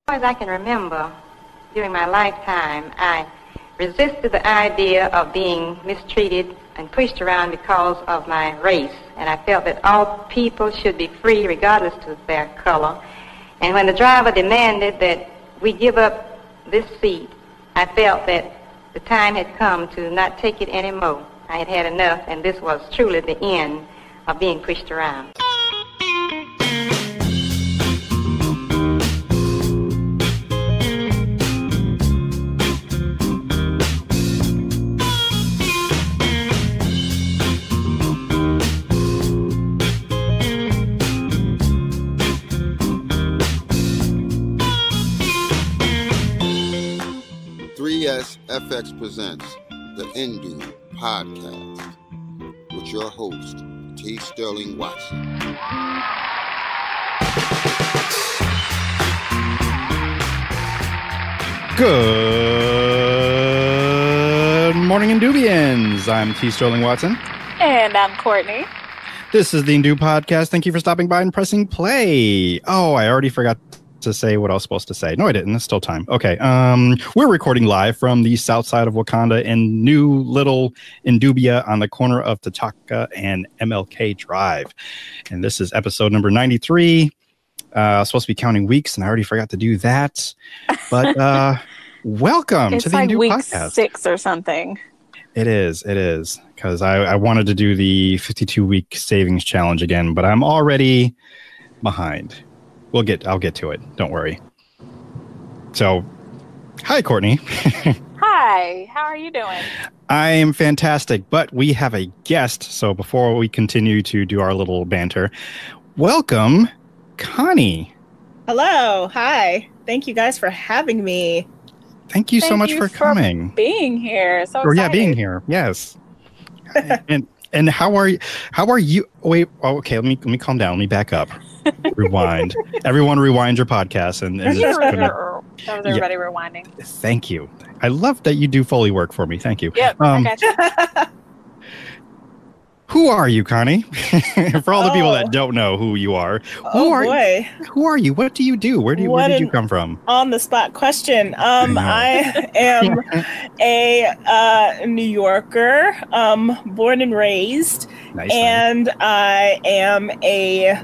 As far as I can remember, during my lifetime, I resisted the idea of being mistreated and pushed around because of my race. And I felt that all people should be free regardless of their color. And when the driver demanded that we give up this seat, I felt that the time had come to not take it anymore. I had had enough, and this was truly the end of being pushed around. FX presents the Indu Podcast with your host, T. Sterling Watson. Good morning, Indubians. I'm T. Sterling Watson. And I'm Kortney. This is the Indu Podcast. Thank you for stopping by and pressing play. Oh, I already forgot to say what I was supposed to say. No, I didn't. It's still time. Okay. We're recording live from the south side of Wakanda in new little Indubia on the corner of Tataka and MLK Drive. And this is episode number 93. I was supposed to be counting weeks, and I already forgot to do that. But welcome to the Indu Podcast. It's like week 6 or something. It is. Because I wanted to do the 52-week savings challenge again, but I'm already behind. I'll get to it. Don't worry. So, hi, Kortney. Hi. How are you doing? I am fantastic, but we have a guest. So before we continue to do our little banter, welcome, Connie. Hello. Hi. Thank you guys for having me. Thank you so much for coming. Being here. So excited. Yeah, being here. Yes. And how are you? Wait. Okay. Let me calm down. Let me back up. Rewind. Everyone rewind your podcast. And that was everybody rewinding. Thank you. I love that you do Foley work for me. Thank you. Yep, I got you. Who are you, Connie? For all the people that don't know who you are. Who are you? What do you do? Where did you come from? On the spot question. I am a New Yorker, born and raised. Nice. I am a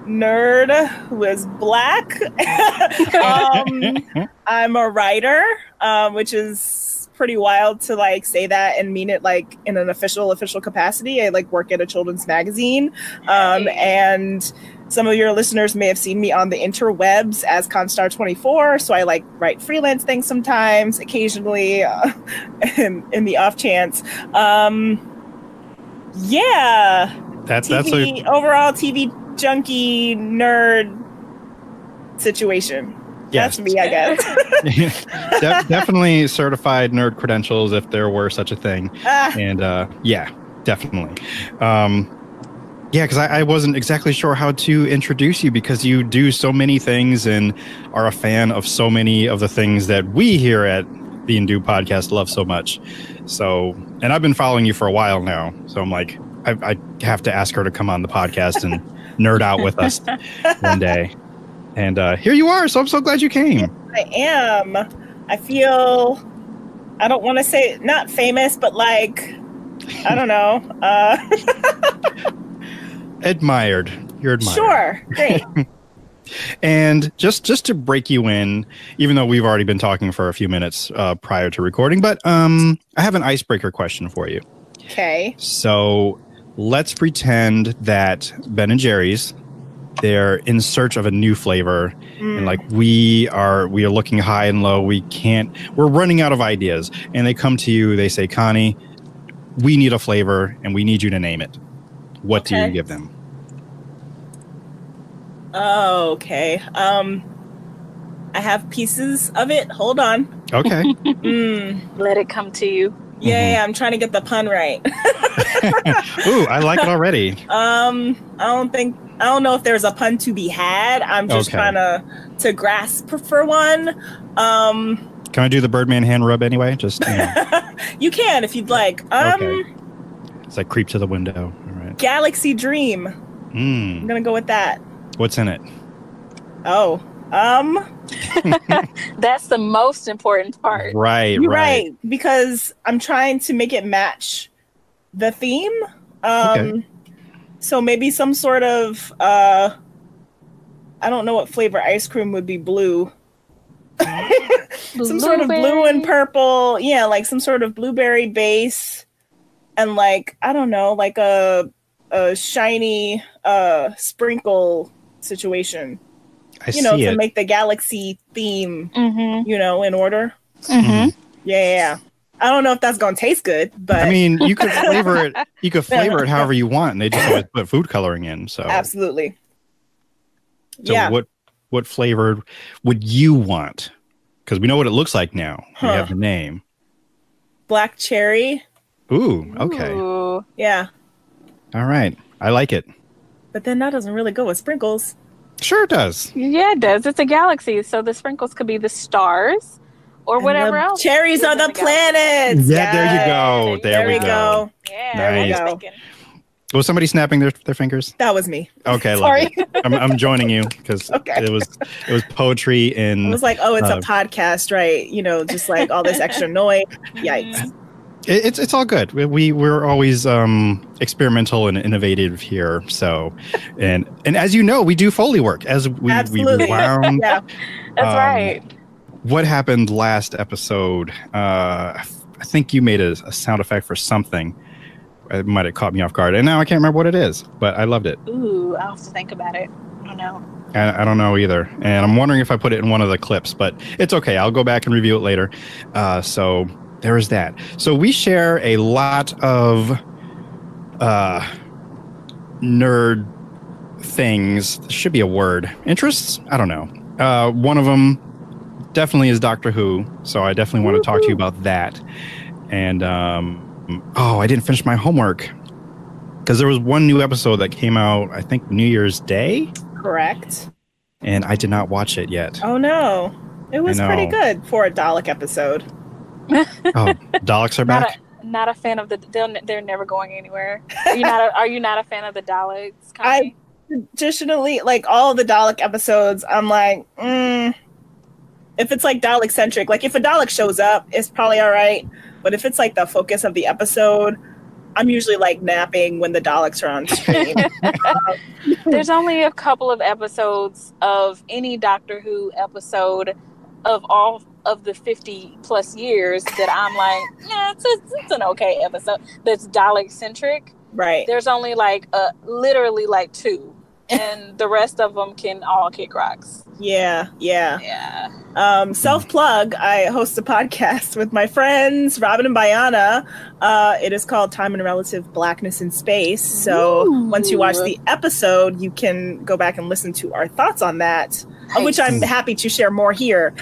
nerd who is black. I'm a writer, which is pretty wild to say that and mean it in an official capacity. I work at a children's magazine, and some of your listeners may have seen me on the interwebs as Constar24. So I write freelance things sometimes, occasionally, in the off chance. That's overall TV junkie nerd situation. Yes. That's me, I guess. Definitely certified nerd credentials if there were such a thing. And yeah, definitely. Because I wasn't exactly sure how to introduce you because you do so many things and are a fan of so many of the things that we here at the Indu Podcast love so much. So, and I've been following you for a while now. So I'm like, I have to ask her to come on the podcast and nerd out with us one day. And here you are. So I'm so glad you came. I am. I feel, I don't want to say not famous, but I don't know. Admired. You're admired. Sure. Great. And just to break you in, even though we've already been talking for a few minutes prior to recording, but I have an icebreaker question for you. Okay. So let's pretend that Ben and Jerry's, they're in search of a new flavor, and we are looking high and low. We're running out of ideas, and they come to you. They say, Connie, we need a flavor, and we need you to name it. What do you give them? Oh, okay. I have pieces of it. Hold on. Okay. Let it come to you. Yeah, I'm trying to get the pun right. Ooh, I like it already. I don't know if there's a pun to be had. I'm just trying to grasp for one. Can I do the Birdman hand rub anyway? Just you can if you'd like. Okay. It's like creep to the window. All right. Galaxy Dream. I'm gonna go with that. What's in it? Oh, That's the most important part. Right, You're right. Because I'm trying to make it match the theme. Okay. So maybe some sort of I don't know what flavor ice cream would be blue. Some sort of blue and purple. Yeah, like some sort of blueberry base. And like, I don't know, like a shiny sprinkle situation. To make the galaxy theme, in order. Mm-hmm. Yeah. I don't know if that's gonna taste good, but I mean, you could flavor it. You could flavor it however you want, and they just always put food coloring in. So absolutely. So what flavor would you want? Because we know what it looks like now. We have the name. Black cherry. Ooh. Okay. Ooh. Yeah. All right. I like it. But then that doesn't really go with sprinkles. Sure it does. Yeah, it does. It's a galaxy, so the sprinkles could be the stars or whatever else. Cherries are the planets. Yeah, there you go. There we go. Yeah, nice. there we go. Was somebody snapping their fingers? That was me. Okay, sorry. I'm joining you because it was poetry and I was like, oh, it's a podcast, right? Just like all this extra noise. Yikes. It's all good. We're always experimental and innovative here. So, and as you know, we do Foley work as we rewound. Yeah, that's right. What happened last episode? I think you made a sound effect for something. It might have caught me off guard, and now I can't remember what it is. But I loved it. Ooh, I'll have to think about it. I don't know. I don't know either, and I'm wondering if I put it in one of the clips, but it's okay. I'll go back and review it later. So. There is that. So we share a lot of nerd things. Should be a word. Interests? I don't know. One of them definitely is Doctor Who. So I definitely want to talk to you about that. And I didn't finish my homework because there was one new episode that came out, I think, New Year's Day. Correct. And I did not watch it yet. Oh no, it was pretty good for a Dalek episode. Oh, Daleks are back. Not a fan of they're never going anywhere. Are you not a fan of the Daleks? Connie? I traditionally like all the Dalek episodes. I'm like, if it's like Dalek centric, like if a Dalek shows up, it's probably all right. But if it's like the focus of the episode, I'm usually like napping when the Daleks are on screen. There's only a couple of episodes of any Doctor Who episode of all of the 50 plus years that I'm like, yeah, it's an okay episode that's Dalek centric. Right. There's only like literally like 2, and the rest of them can all kick rocks. Yeah. Self plug. I host a podcast with my friends Robin and Bayana. It is called Time and Relative Blackness in Space. So once you watch the episode, you can go back and listen to our thoughts on that. Nice. Which I'm happy to share more here.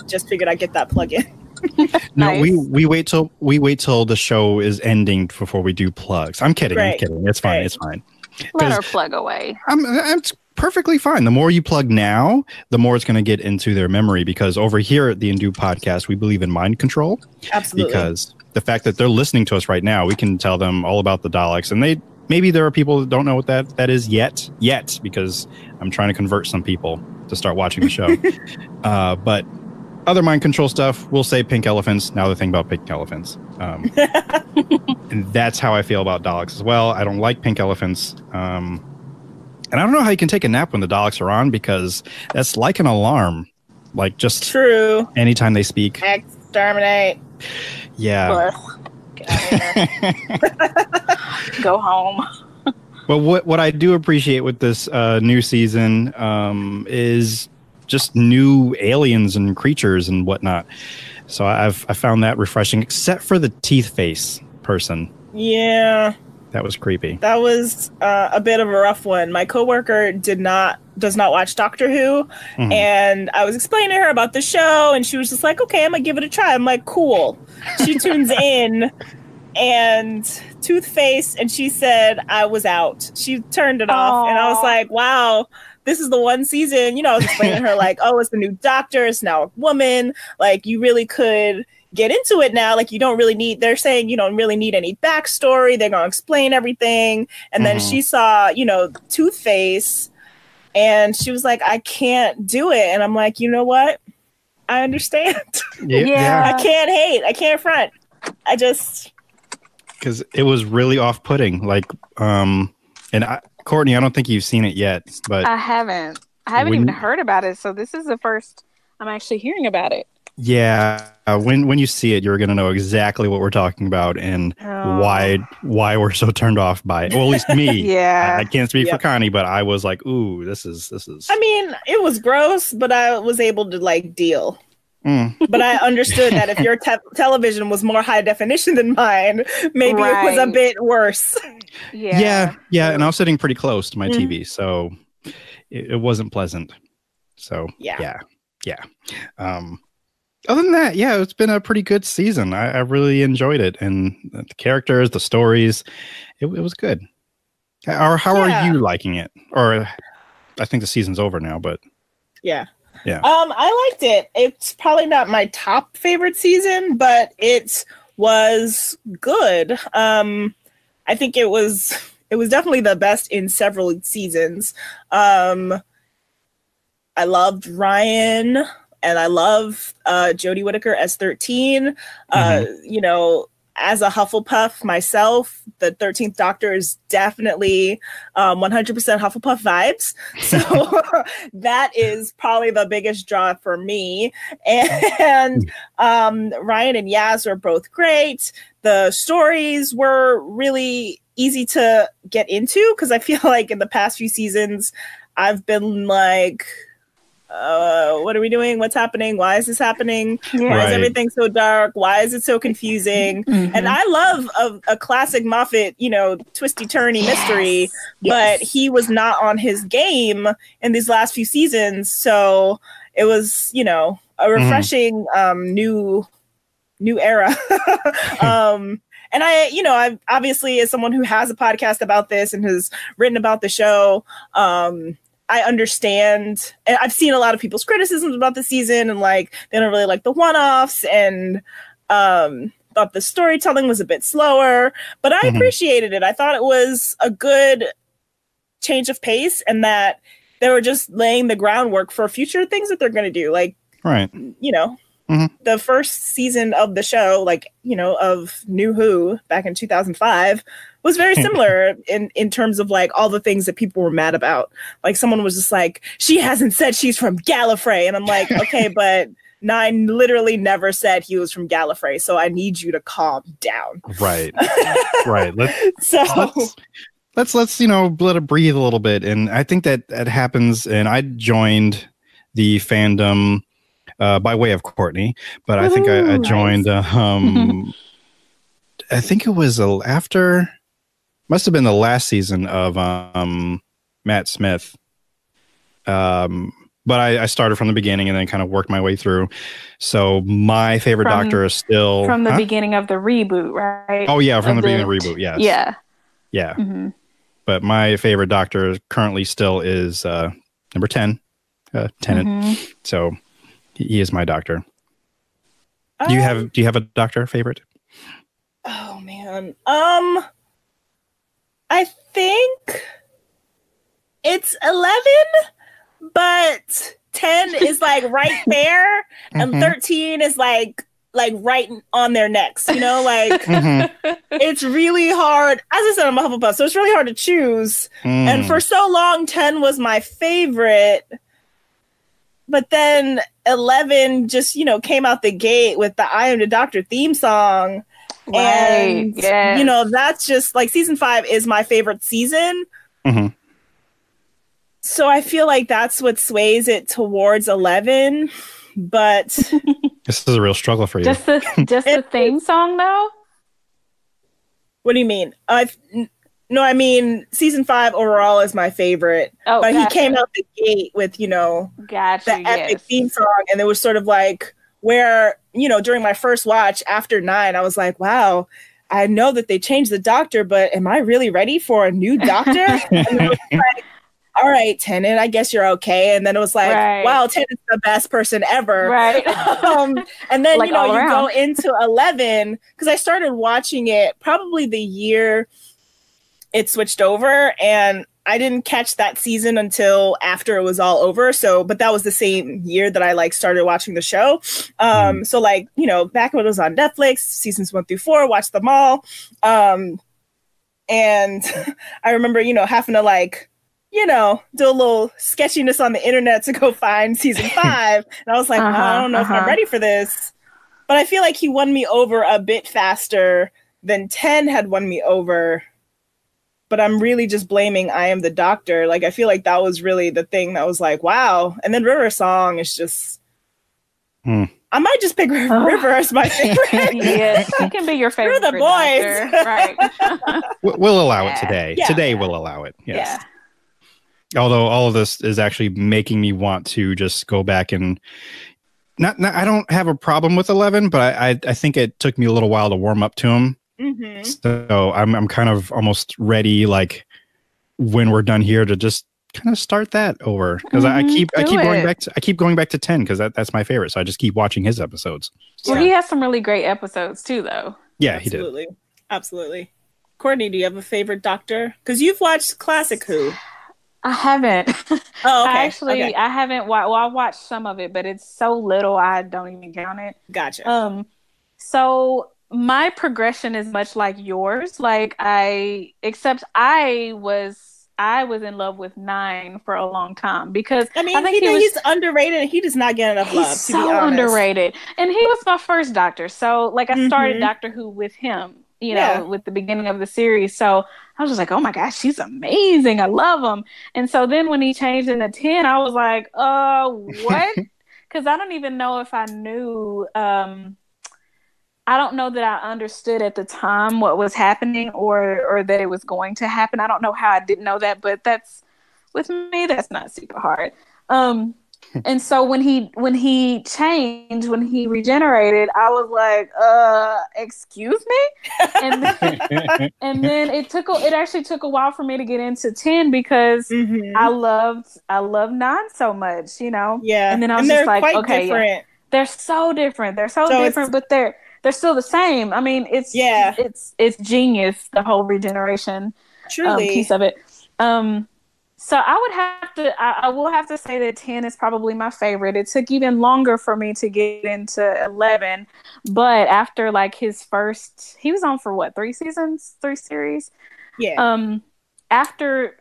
Just figured I'd get that plug in. No, Nice. we wait till the show is ending before we do plugs. I'm kidding. Right. I'm kidding. It's fine. Right. It's fine. Let her plug away. It's perfectly fine. The more you plug now, the more it's going to get into their memory. Because over here at the Indu podcast, we believe in mind control. Absolutely. Because the fact that they're listening to us right now, we can tell them all about the Daleks, and maybe there are people that don't know what that is yet, because I'm trying to convert some people to start watching the show. But other mind control stuff, we'll say pink elephants. Now the thing about pink elephants. And that's how I feel about Daleks as well. I don't like pink elephants. And I don't know how you can take a nap when the Daleks are on, because that's like an alarm. Like just true. Anytime they speak. Exterminate. Yeah. Get out of here. Go home. But what I do appreciate with this new season is just new aliens and creatures and whatnot. So I found that refreshing, except for the teeth face person. Yeah. That was creepy. That was a bit of a rough one. My coworker does not watch Doctor Who, and I was explaining to her about the show, and she was just like, okay, I'm gonna give it a try. I'm like, cool. She tunes in, and Toothface, and she said I was out. She turned it off, and I was like, wow, this is the one season. I was explaining to her like, oh, it's the new Doctor. It's now a woman. Like, you really could get into it now. Like, they're saying you don't really need any backstory. They're going to explain everything. And then she saw, Toothface, And she was like, I can't do it. And I'm like, you know what? I understand. Yeah. I can't hate. I can't front. I just... Because it was really off-putting. Like, Kortney, I don't think you've seen it yet, but... I haven't even heard about it, so this is the first I'm actually hearing about it. Yeah, when you see it, you're going to know exactly what we're talking about and why we're so turned off by it. Well, at least me. Yeah. I can't speak for Connie, but I was like, ooh, this is. I mean, it was gross, but I was able to like deal. But I understood that if your television was more high definition than mine, maybe it was a bit worse. Yeah. And I was sitting pretty close to my TV, so it wasn't pleasant. So yeah. Other than that, it's been a pretty good season. I really enjoyed it, and the characters, the stories, it was good. How are you liking it? Or I think the season's over now, but yeah. I liked it. It's probably not my top favorite season, but it was good. I think it was definitely the best in several seasons. I loved Ryan. And I love Jodie Whittaker as 13. You know, as a Hufflepuff myself, the 13th Doctor is definitely 100% Hufflepuff vibes. So that is probably the biggest draw for me. And Ryan and Yaz are both great. The stories were really easy to get into because I feel like in the past few seasons, I've been like... what are we doing? What's happening? Why is this happening? Why is everything so dark? Why is it so confusing? And I love a classic Moffat, twisty turny mystery, but he was not on his game in these last few seasons. So it was, a refreshing new era. And I obviously, as someone who has a podcast about this and has written about the show, I understand, and I've seen a lot of people's criticisms about the season, and like they don't really like the one-offs, and thought the storytelling was a bit slower. But I appreciated it. I thought it was a good change of pace, and that they were just laying the groundwork for future things that they're going to do. Like, the first season of the show, of New Who back in 2005. Was very similar in terms of like all the things that people were mad about. Like someone was just like, she hasn't said she's from Gallifrey. And I'm like, okay, but Nine literally never said he was from Gallifrey. So I need you to calm down. Right. Let's let it breathe a little bit. And I think that happens. And I joined the fandom by way of Kortney, but I think I joined, I think it was after... Must have been the last season of Matt Smith. But I started from the beginning and then kind of worked my way through. So my favorite Doctor is still... From the beginning of the reboot, right? Oh, yeah, from the beginning of the reboot, yes. Yeah. But my favorite Doctor currently still is number 10, Tennant. So he is my Doctor. Do you have a Doctor favorite? Oh, man. I think it's 11, but 10 is like right there, and 13 is like right on their necks. It's really hard. As I said, I'm a Hufflepuff, so it's really hard to choose. And for so long, 10 was my favorite, but then 11 just came out the gate with the "I Am the Doctor" theme song. And that's just like season 5 is my favorite season. So I feel like that's what sways it towards 11. But this is a real struggle for you. Just the theme song, though. What do you mean? No, I mean season 5 overall is my favorite. Oh, but he came out the gate with the epic theme song, and it was sort of like where. During my first watch after 9, I was like, wow, I know that they changed the Doctor, but am I really ready for a new Doctor? And it was like, all right, Tennant, I guess you're okay. And then it was like, wow, Tennant's the best person ever. Right. And then, you go into 11, because I started watching it probably the year it switched over, and I didn't catch that season until after it was all over. So, but that was the same year that I like started watching the show. So like, you know, back when it was on Netflix, seasons 1 through 4, watched them all. And I remember, you know, having to like, you know, do a little sketchiness on the internet to go find season 5. And I was like, well, I don't know if I'm ready for this. But I feel like he won me over a bit faster than 10 had won me over. But I'm really just blaming I Am the Doctor. Like, I feel like that was really the thing that was like, wow. And then River Song is just... I might just pick River as my favorite. Yes, it can be your favorite. We're the boys. Doctor. Right. We'll allow it today. Yeah. Today we'll allow it. Yes. Yeah. Although all of this is actually making me want to just go back and... Not I don't have a problem with 11, but I think it took me a little while to warm up to him. So I'm kind of almost ready, like when we're done here, to just kind of start that over, because I keep going back to 10 because that's my favorite. So I just keep watching his episodes. Well, he has some really great episodes too, though. Yeah, absolutely. He did. Absolutely. Kortney, do you have a favorite Doctor? Because you've watched Classic Who. I haven't. Oh, okay. I haven't. Well, I watched some of it, but it's so little I don't even count it. Gotcha. So my progression is much like yours. Like I was in love with 9 for a long time because I think he's underrated. He does not get enough love. To be honest, underrated. And he was my first Doctor. So like I started Doctor Who with him. You know, with the beginning of the series. So I was just like, oh my gosh, she's amazing. I love him. And so then when he changed into 10, I was like, what? Because I don't even know if I knew. I don't know that I understood at the time what was happening or that it was going to happen. I don't know how I didn't know that, but that's, with me, that's not super hard. And so when he changed, when he regenerated, I was like, excuse me? And then it actually took a while for me to get into 10 because I loved 9 so much, you know? Yeah. And then I was just like, okay, different. They're so different. They're so different, but they're still the same. I mean, it's genius, the whole regeneration piece of it. So I will have to say that 10 is probably my favorite. It took even longer for me to get into 11, but after like his first, he was on for what, 3 series? Yeah. After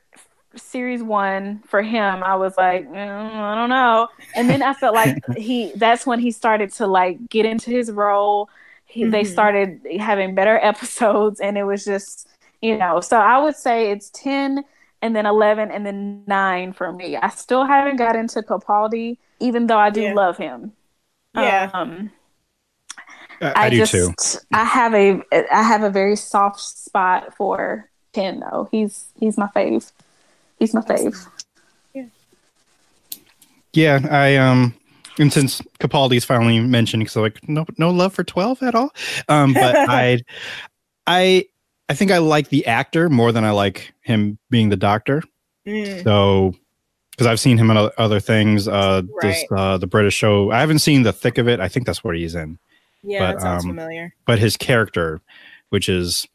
series 1 for him, I was like, I don't know. And then I felt like that's when he started to like get into his role. They started having better episodes and it was just, you know, so I would say it's 10 and then 11 and then 9 for me. I still haven't got into Capaldi, even though I do love him. Yeah. I do too. I have a very soft spot for 10 though. He's my fave. He's my fave. Yeah, and since Capaldi's finally mentioned, because like no love for 12 at all. But I think I like the actor more than I like him being the Doctor. So, because I've seen him in other things. The British show. I haven't seen The Thick of It. I think that's what he's in. Yeah, that sounds familiar. But his character, which is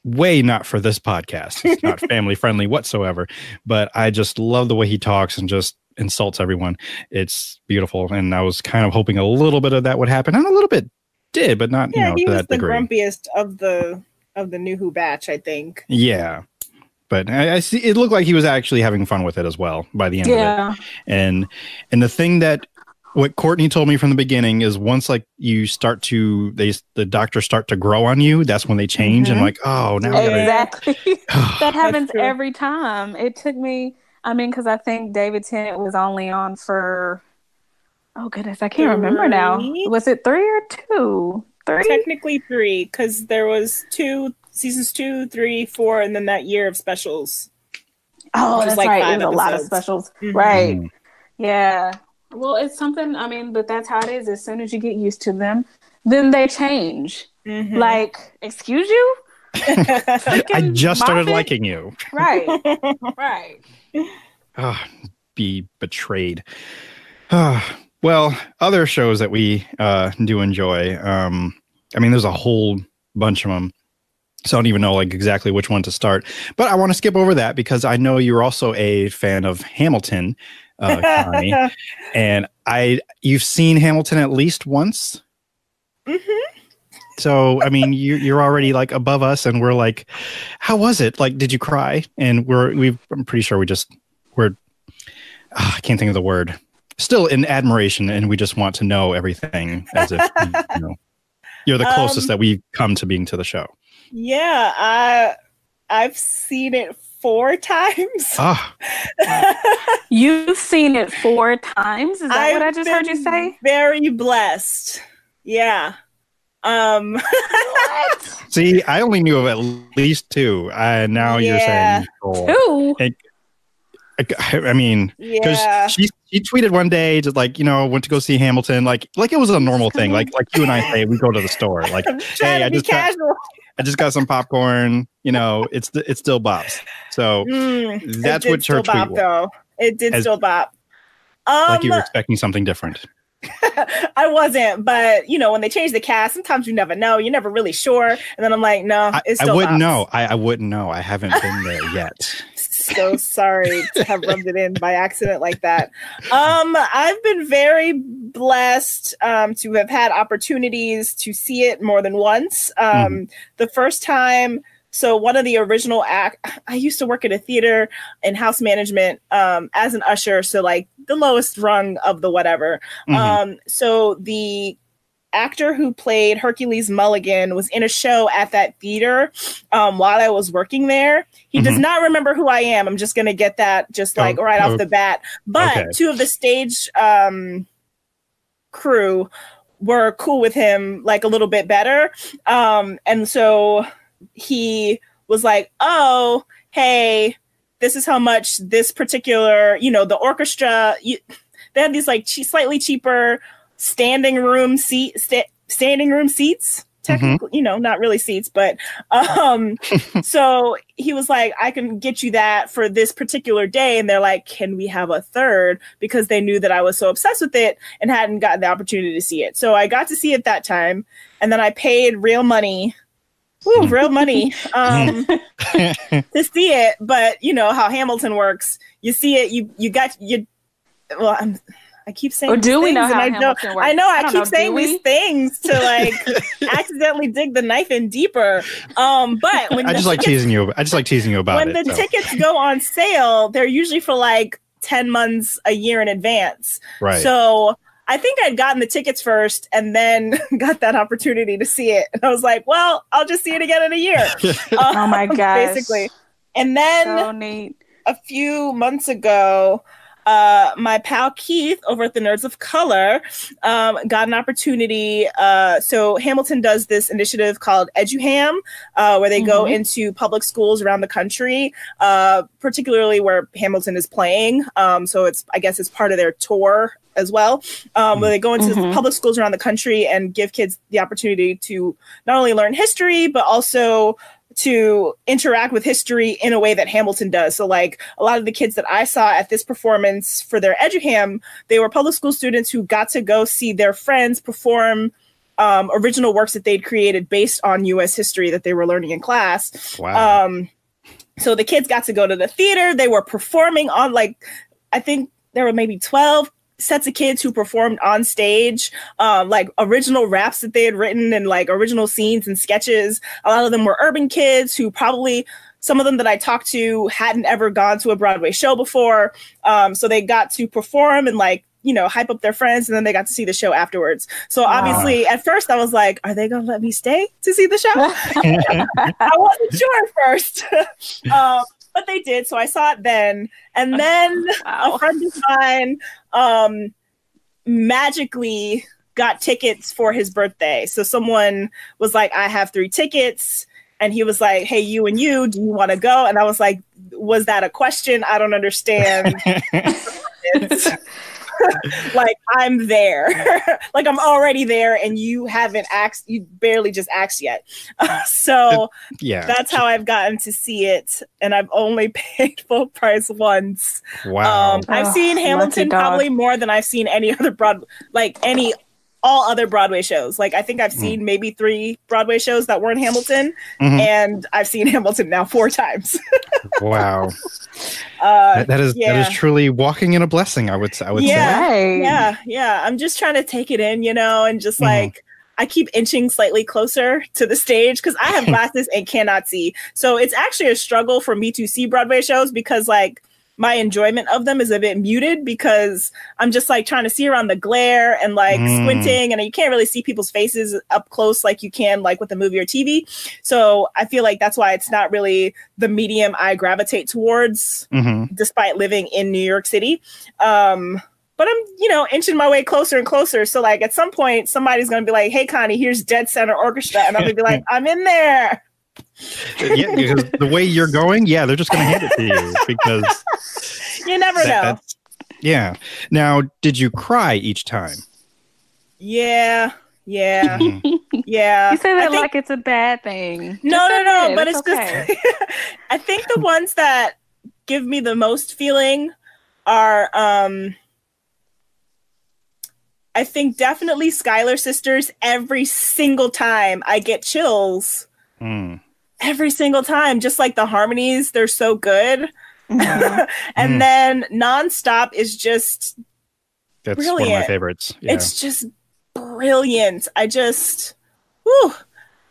way not for this podcast, it's not family friendly whatsoever. But I just love the way he talks and just insults everyone. It's beautiful, and I was kind of hoping a little bit of that would happen, and a little bit did, but not to that degree. He was the grumpiest of the New Who batch, I think. Yeah. But I see it looked like he was actually having fun with it as well by the end of it. And the thing that what Kortney told me from the beginning is once like you start to the doctors start to grow on you, that's when they change and like, oh, now exactly. That happens every time. It took me, I mean, because I think David Tennant was only on for, oh goodness, I can't remember now. Was it 3 or 2? 3? Technically 3, because there was seasons 2, 3, 4, and then that year of specials. Oh, that's like right. It was a lot of specials. Right. Yeah. Well, it's something, I mean, but that's how it is. As soon as you get used to them, then they change. Like, excuse you? I just started liking you. Right. Right. Be betrayed. Well, other shows that we do enjoy. I mean, there's a whole bunch of them. So I don't even know like exactly which one to start. But I want to skip over that because I know you're also a fan of Hamilton, Connie. And you've seen Hamilton at least once? Mm-hmm. So, I mean, you're already like above us and we're like, how was it? Like, did you cry? And I'm pretty sure I can't think of the word. Still in admiration, and we just want to know everything as if you're the closest that we've come to being to the show. Yeah, I've seen it 4 times. Ah. You've seen it 4 times? Is that what I just heard you say? Very blessed. Yeah. What? See, I only knew of at least 2. Now you're saying 2. I mean, because she tweeted one day, just like, went to go see Hamilton, like it was a normal thing. Like you and I say, we go to the store. Like, hey, I just got some popcorn. It's still bops. So that's what church week was. Though. It did still bop. Like you were expecting something different. I wasn't, but when they change the cast, sometimes you never know. You're never really sure. And then I'm like, no, it's still I wouldn't bops. know. I wouldn't know. I haven't been there yet. So sorry to have rubbed it in by accident like that. I've been very blessed to have had opportunities to see it more than once. The first time, so one of the original I used to work at a theater in house management as an usher, so like the lowest rung of the whatever. So the actor who played Hercules Mulligan was in a show at that theater while I was working there. He does not remember who I am. I'm just going to get that just like right off the bat. But 2 of the stage crew were cool with him like a little bit better. And so he was like, oh, hey, this is how much this particular, the orchestra, they had these like slightly cheaper standing room seats, technically, not really seats, but so he was like, I can get you that for this particular day. And they're like, can we have a third? Because they knew that I was so obsessed with it and hadn't gotten the opportunity to see it. So I got to see it that time. And then I paid real money to see it. But you know how Hamilton works. You see it, I keep saying or do we know how Hamilton works? I keep saying these things to like accidentally dig the knife in deeper. But when I just like teasing you about when the tickets go on sale, they're usually for like 10 months, a year in advance. Right. So I think I'd gotten the tickets first and then got that opportunity to see it. And I was like, well, I'll just see it again in a year. Oh my gosh. Basically. And then so neat. A few months ago, my pal Keith over at the Nerds of Color got an opportunity. So Hamilton does this initiative called EduHam, where they go into public schools around the country, particularly where Hamilton is playing. So I guess it's part of their tour as well, where they go into public schools around the country and give kids the opportunity to not only learn history, but also to interact with history in a way that Hamilton does. So like a lot of the kids that I saw at this performance for their EduHam, they were public school students who got to go see their friends perform original works that they'd created based on U.S. history that they were learning in class. Wow. So the kids got to go to the theater. They were performing on I think there were maybe 12 sets of kids who performed on stage, like original raps that they had written and like original scenes and sketches. A lot of them were urban kids who probably, some of them that I talked to hadn't ever gone to a Broadway show before. So they got to perform and hype up their friends, and then they got to see the show afterwards. So obviously at first I was like, are they going to let me stay to see the show? I wasn't sure at first. But they did, so I saw it then. And then a friend of mine magically got tickets for his birthday. So someone was like, I have 3 tickets. And he was like, hey, you and you, do you want to go? And I was like, was that a question? I don't understand. Like, I'm there. Like, I'm already there, and you haven't asked, you barely just asked yet. So that's how I've gotten to see it, and I've only paid full price once. Wow. I've seen Hamilton probably more than I've seen any other any all other Broadway shows. Like I think I've seen maybe 3 Broadway shows that weren't Hamilton, and I've seen Hamilton now 4 times. Wow. That is truly walking in a blessing, I would say. Yeah. I'm just trying to take it in, and just like I keep inching slightly closer to the stage because I have glasses and cannot see. So it's actually a struggle for me to see Broadway shows because like my enjoyment of them is a bit muted because I'm just like trying to see around the glare and like squinting, and you can't really see people's faces up close like you can like with a movie or TV. So I feel like that's why it's not really the medium I gravitate towards, despite living in New York City. But I'm, inching my way closer and closer. So like at some point, somebody's going to be like, hey, Connie, here's Dead Center Orchestra. And I'm going to be like, I'm in there. Yeah, because the way you're going, they're just going to hand it to you because you never know. Yeah. Now, did you cry each time? Yeah. Yeah. You say that like it's a bad thing. No, but it's okay. Just I think the ones that give me the most feeling are I think definitely Schuyler Sisters. Every single time I get chills. Every single time, just like the harmonies, they're so good. And then Nonstop is just that's brilliant. One of my favorites. Yeah. It's just brilliant. I just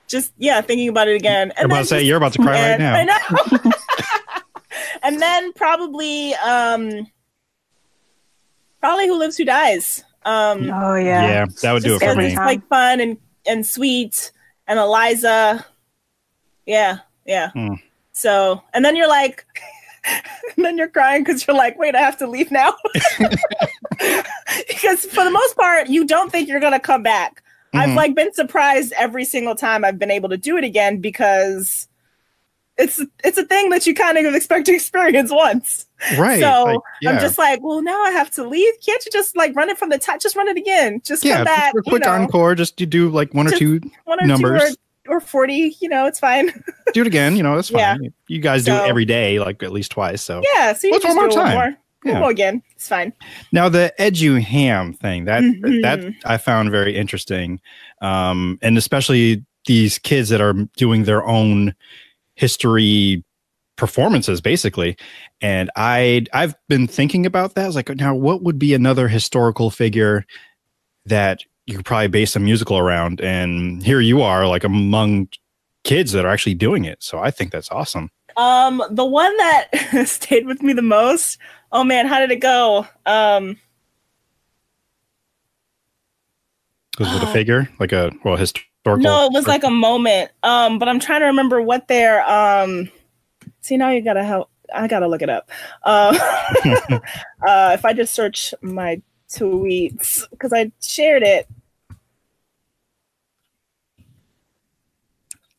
thinking about it again. And I'm about to say you're about to cry right now. I know. And then probably Who Lives Who Dies. Yeah, that would do it for me. It's like fun and sweet, and Eliza. Yeah. So, and then you're like, and then you're crying because you're like, wait, I have to leave now. Because for the most part, you don't think you're going to come back. I've like been surprised every single time I've been able to do it again because it's a thing that you kind of expect to experience once. Right. So I'm just like, well, now I have to leave. Can't you just like run it from the top? Just run it again. Just come back. A quick encore. Just you do like one or two numbers. Or 40, it's fine. Do it again, it's fine. Yeah. You guys do it every day, like at least twice. So so you let's just one more do time. We'll go again. It's fine. Now the edu-ham thing that I found very interesting, and especially these kids that are doing their own history performances, basically. And I've been thinking about that. I was like, now what would be another historical figure that you could probably base a musical around, and here you are like among kids that are actually doing it. So I think that's awesome. The one that stayed with me the most, oh man, how did it go? Was it a figure? Like a historical? No, it was like a moment. But I'm trying to remember what their see, now you gotta help. I gotta look it up. If I just search my tweets, because I shared it.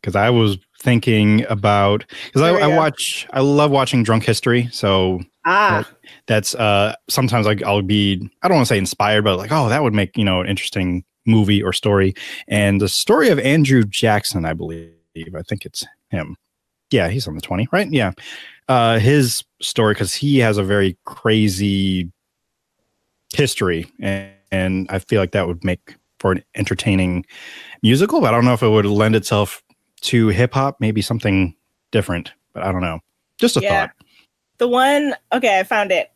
Because I was thinking about, because I love watching Drunk History. So that's sometimes I'll be, I don't want to say inspired, but like, oh, that would make, an interesting movie or story. And the story of Andrew Jackson, I believe, I think it's him. Yeah, he's on the 20, right? Yeah. His story, because he has a very crazy history, and I feel like that would make for an entertaining musical, but I don't know if it would lend itself to hip hop, maybe something different, but I don't know. Just a thought. The one, okay, I found it.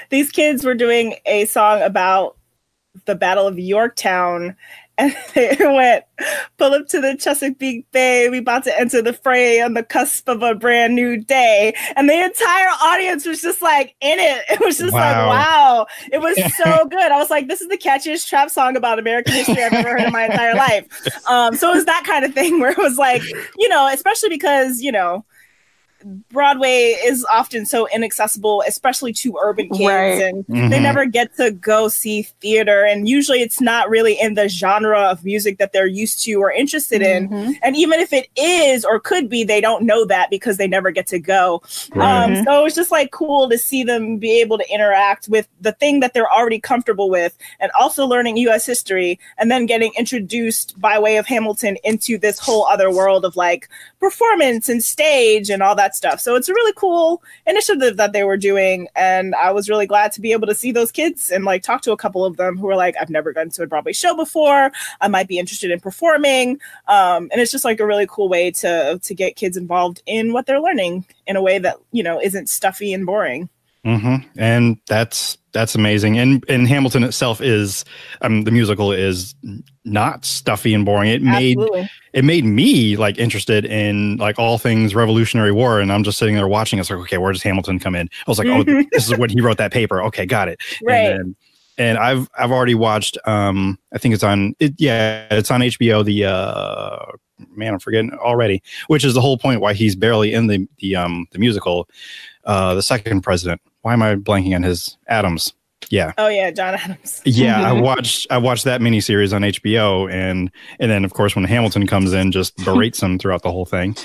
These kids were doing a song about the Battle of Yorktown, and they went, pull up to the Chesapeake Bay, we about to enter the fray on the cusp of a brand new day. And the entire audience was just like in it. It was just like, wow. It was so good. I was like, this is the catchiest trap song about American history I've ever heard in my entire life. So it was that kind of thing where it was like, especially because, Broadway is often so inaccessible, especially to urban kids, and they never get to go see theater. And usually it's not really in the genre of music that they're used to or interested in. And even if it is or could be, they don't know that because they never get to go. So it was just like cool to see them be able to interact with the thing that they're already comfortable with, and also learning U.S. history, and then getting introduced by way of Hamilton into this whole other world of like performance and stage and all that that stuff. So it's a really cool initiative that they were doing. And I was really glad to be able to see those kids and like talk to a couple of them who were like, I've never gone to a Broadway show before. I might be interested in performing. And it's just like a really cool way to get kids involved in what they're learning in a way that, you know, isn't stuffy and boring. Mm-hmm. And that's amazing. And Hamilton itself is the musical is not stuffy and boring. It made me like interested in like all things Revolutionary War. And I'm just sitting there watching. It's like, okay, where does Hamilton come in? I was like, oh, this is when he wrote that paper. Okay, got it. Right. And I've already watched. I think it's on. It's on HBO. I'm forgetting already. Which is the whole point why he's barely in the musical. The second president. Why am I blanking on his Adams? Yeah. Oh yeah, John Adams. Yeah, I watched that miniseries on HBO, and then of course when Hamilton comes in, just berates him throughout the whole thing.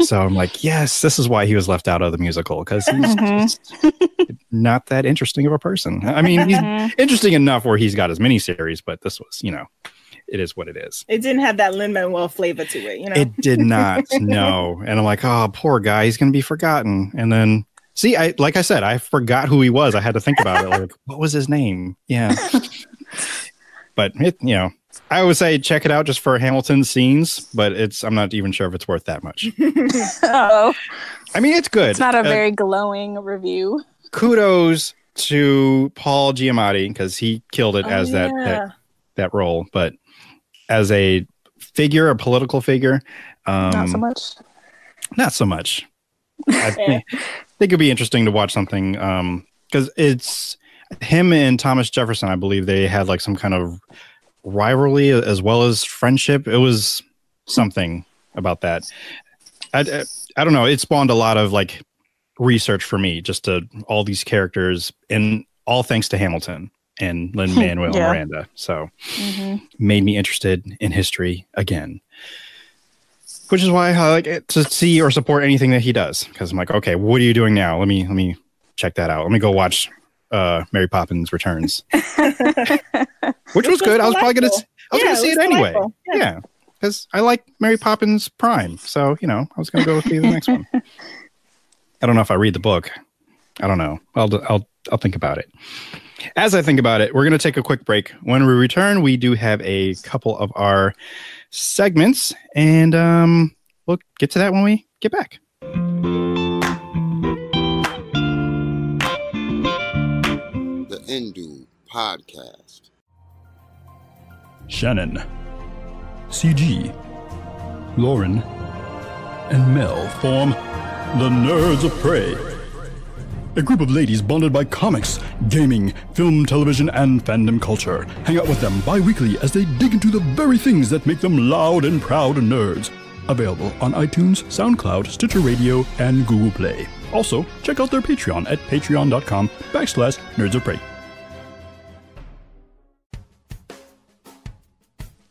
So I'm like, yes, this is why he was left out of the musical, because he's just not that interesting of a person. I mean, he's interesting enough where he's got his miniseries, but this was, you know, it is what it is. It didn't have that Lin-Manuel flavor to it, you know. It did not. No, and I'm like, oh, poor guy, he's gonna be forgotten, and then. See, like I said, I forgot who he was. I had to think about it. Like, what was his name? Yeah. But, you know, I would say check it out just for Hamilton scenes, but I'm not even sure if it's worth that much. Oh. I mean, it's good. It's not a very glowing review. Kudos to Paul Giamatti, because he killed it as that role. But as a political figure, not so much. Not so much. I think it'd be interesting to watch something because it's him and Thomas Jefferson. I believe they had like some kind of rivalry as well as friendship. It was something about that. I don't know. It spawned a lot of like research for me, just to all these characters, and all thanks to Hamilton and Lin-Manuel Miranda. So made me interested in history again. Which is why I like it to see or support anything that he does, because I'm like, okay, what are you doing now? Let me check that out. Let me go watch Mary Poppins Returns, which was good. I was probably gonna see it anyway. Yeah, because I like Mary Poppins Prime, so you know I was gonna go see the next one. I don't know if I read the book. I don't know. I'll think about it. As I think about it, we're gonna take a quick break. When we return, we do have a couple of our segments, and we'll get to that when we get back. The Indu Podcast. Shannon, CG, Lauren, and Mel form the Nerds of Prey. A group of ladies bonded by comics, gaming, film, television, and fandom culture. Hang out with them bi-weekly as they dig into the very things that make them loud and proud nerds. Available on iTunes, SoundCloud, Stitcher Radio, and Google Play. Also, check out their Patreon at patreon.com/Nerds of Prey.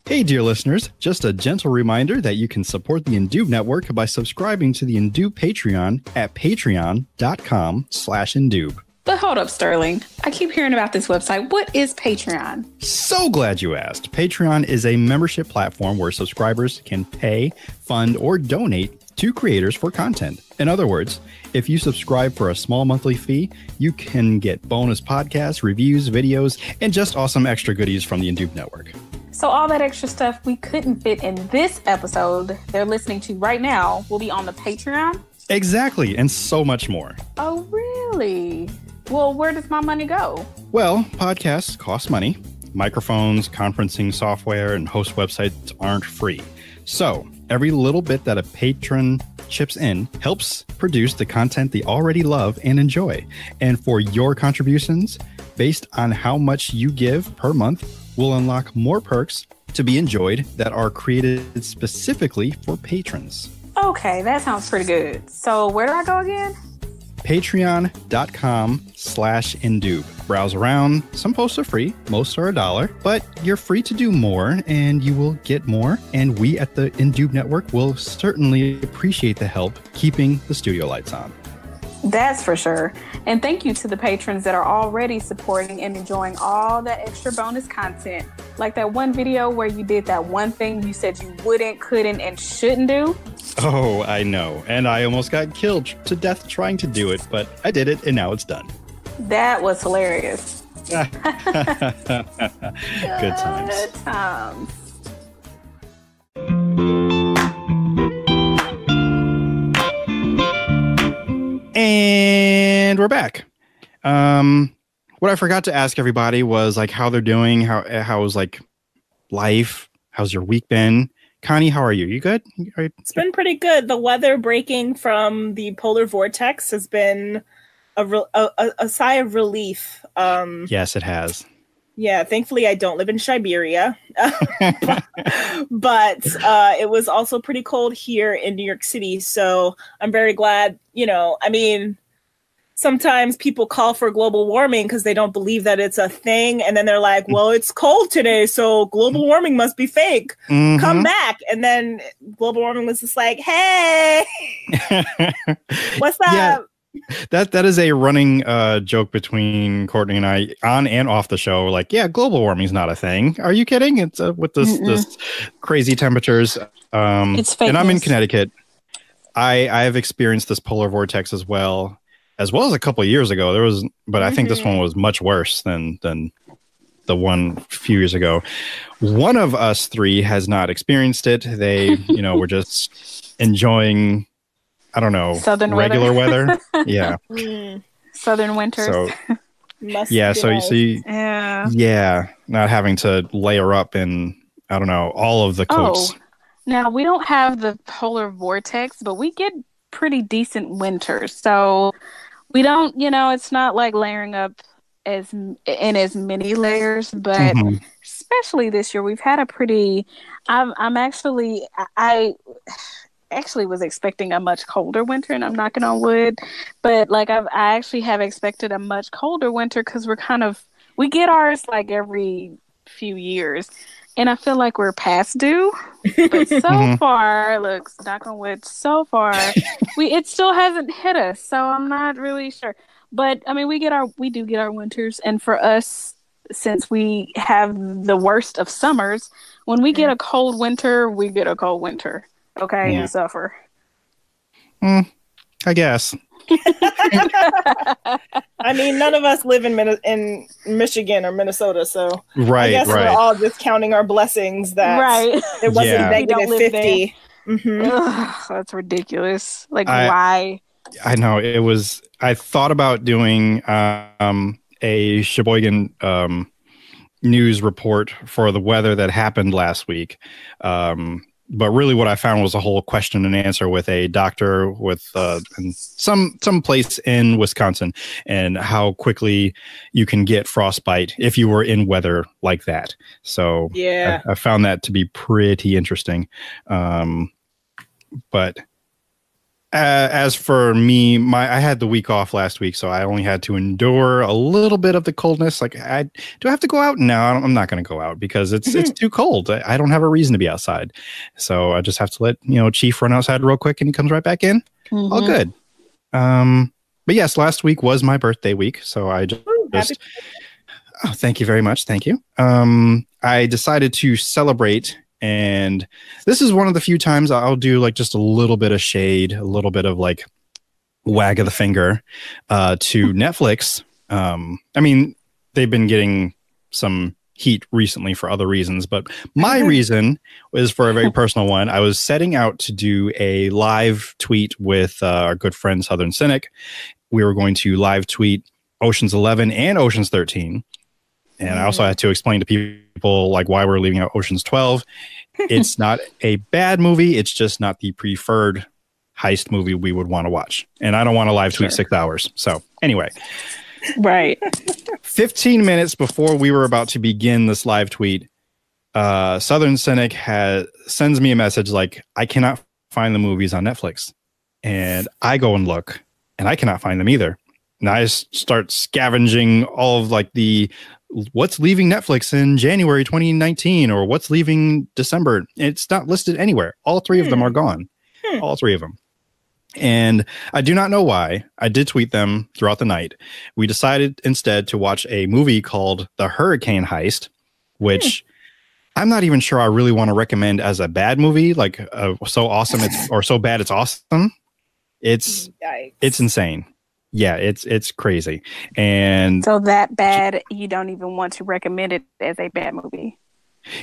Hey, dear listeners, just a gentle reminder that you can support the Indube Network by subscribing to the Indube Patreon at patreon.com/Indube. But hold up, Sterling. I keep hearing about this website. What is Patreon? So glad you asked. Patreon is a membership platform where subscribers can pay, fund, or donate to creators for content. In other words, if you subscribe for a small monthly fee, you can get bonus podcasts, reviews, videos, and just awesome extra goodies from the Indube Network. So all that extra stuff we couldn't fit in this episode they're listening to right now will be on the Patreon? Exactly, and so much more. Oh, really? Well, where does my money go? Well, podcasts cost money. Microphones, conferencing software, and host websites aren't free. So every little bit that a patron chips in helps produce the content they already love and enjoy. And for your contributions, based on how much you give per month, we'll unlock more perks to be enjoyed that are created specifically for patrons. Okay, that sounds pretty good. So where do I go again? Patreon.com/Indube. Browse around. Some posts are free. Most are $1, but you're free to do more and you will get more. And we at the Indube Network will certainly appreciate the help keeping the studio lights on. That's for sure. And thank you to the patrons that are already supporting and enjoying all that extra bonus content. Like that one video where you did that one thing you said you wouldn't, couldn't, and shouldn't do. Oh, I know. And I almost got killed to death trying to do it, but I did it and now it's done. That was hilarious. Good times. Good times. And we're back. What I forgot to ask everybody was like how they're doing, how's like life, how's your week been? Connie, how are you? You good? It's been pretty good. The weather breaking from the Polar Vortex has been a sigh of relief. Yes, it has. Yeah, thankfully I don't live in Siberia, but it was also pretty cold here in New York City. So I'm very glad, I mean, sometimes people call for global warming because they don't believe that it's a thing. And then they're like, well, it's cold today, so global warming must be fake. Mm-hmm. Come back. And then global warming was just like, hey, what's up? Yeah. That is a running joke between Kortney and I on and off the show. Like, yeah, global warming is not a thing. Are you kidding? It's with this crazy temperatures. It's fake. And I'm in Connecticut. I have experienced this polar vortex as well as a couple of years ago. There was, but I think this one was much worse than the one a few years ago. One of us three has not experienced it. They, were just enjoying, I don't know, Southern regular weather. Yeah. Southern winters. So, yeah. So not having to layer up in, I don't know, all of the coats. Oh, now we don't have the polar vortex, but we get pretty decent winters. So we don't, it's not like layering up as many layers, but especially this year, we've had a pretty, I actually was expecting a much colder winter, and I'm knocking on wood, but like I actually have expected a much colder winter because we get ours like every few years, and I feel like we're past due. But so far, looks knock on wood, so far it still hasn't hit us, so I'm not really sure. But I mean, we do get our winters, and for us, since we have the worst of summers, when we get a cold winter, we get a cold winter. Okay, you suffer. I guess. I mean, none of us live in Michigan or Minnesota, so right, I guess we're all just counting our blessings that it wasn't negative 50. Ugh, that's ridiculous. Like, why? I know it was. I thought about doing a Sheboygan news report for the weather that happened last week. But really what I found was a whole question and answer with a doctor with in some place in Wisconsin, and how quickly you can get frostbite if you were in weather like that. So yeah, I found that to be pretty interesting. But as for me, I had the week off last week, so I only had to endure a little bit of the coldness. Like, do I have to go out? No, I'm not going to go out because it's too cold. I don't have a reason to be outside, so I just have to let Chief run outside real quick, and he comes right back in. All good. But yes, last week was my birthday week, so I just oh, thank you very much. Thank you. I decided to celebrate. And this is one of the few times I'll do like just a little bit of shade, a little bit of like wag of the finger to Netflix. I mean, they've been getting some heat recently for other reasons, but my reason was for a very personal one. I was setting out to do a live tweet with our good friend Southern Cynic. We were going to live tweet Ocean's 11 and Ocean's 13. And I also had to explain to people like why we're leaving out Ocean's 12. It's not a bad movie. It's just not the preferred heist movie we would want to watch. And I don't want to live tweet 6 hours. So anyway. Right. 15 minutes before we were about to begin this live tweet, Southern Cynic sends me a message like, I cannot find the movies on Netflix. And I go and look, and I cannot find them either. And I start scavenging all of like what's leaving Netflix in January 2019 or what's leaving December. It's not listed anywhere. All three of them are gone. All three of them. And I do not know why. I did tweet them throughout the night. We decided instead to watch a movie called The Hurricane Heist, which I'm not even sure I really want to recommend as a bad movie. Like so awesome it's or so bad it's awesome. It's insane. Yeah, it's crazy. And so that bad you don't even want to recommend it as a bad movie.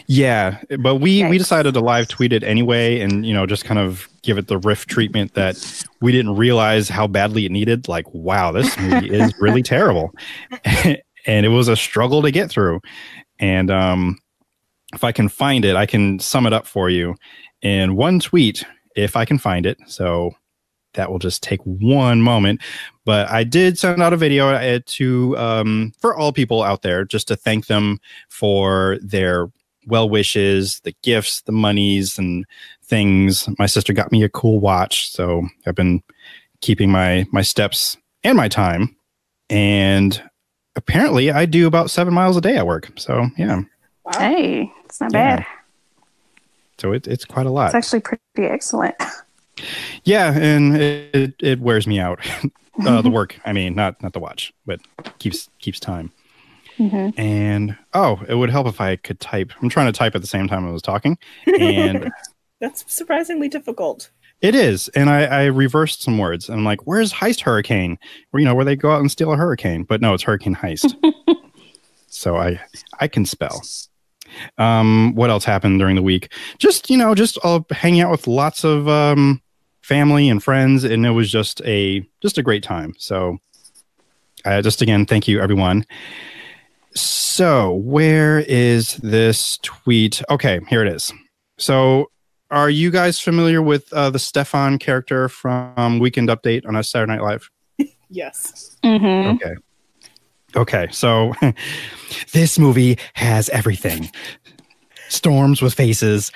Yeah, but we decided to live tweet it anyway, and just kind of give it the riff treatment that we didn't realize how badly it needed. Like, wow, this movie is really terrible, and it was a struggle to get through. And if I can find it, I can sum it up for you in one tweet if I can find it. So that will just take one moment. But I did send out a video to for all people out there, just to thank them for their well wishes, the gifts, the monies, and things. My sister got me a cool watch, so I've been keeping my steps and my time. And apparently, I do about 7 miles a day at work. So yeah. Wow. Hey, it's not bad. So it's quite a lot. It's actually pretty excellent. Yeah, and it wears me out. The work, I mean, not the watch, but keeps time. Mm-hmm. And it would help if I could type. I'm trying to type at the same time I was talking, and that's surprisingly difficult. It is, and I reversed some words, and I'm like, "Where's Heist Hurricane?" Where they go out and steal a hurricane, but no, it's Hurricane Heist. So I can spell. What else happened during the week? Just hanging out with lots of family and friends, and it was just a great time. So just again, thank you everyone. So where is this tweet? Okay, here it is. So are you guys familiar with the Stefan character from Weekend Update on Saturday Night Live? Yes. Mm-hmm. Okay, so this movie has everything. Storms with faces,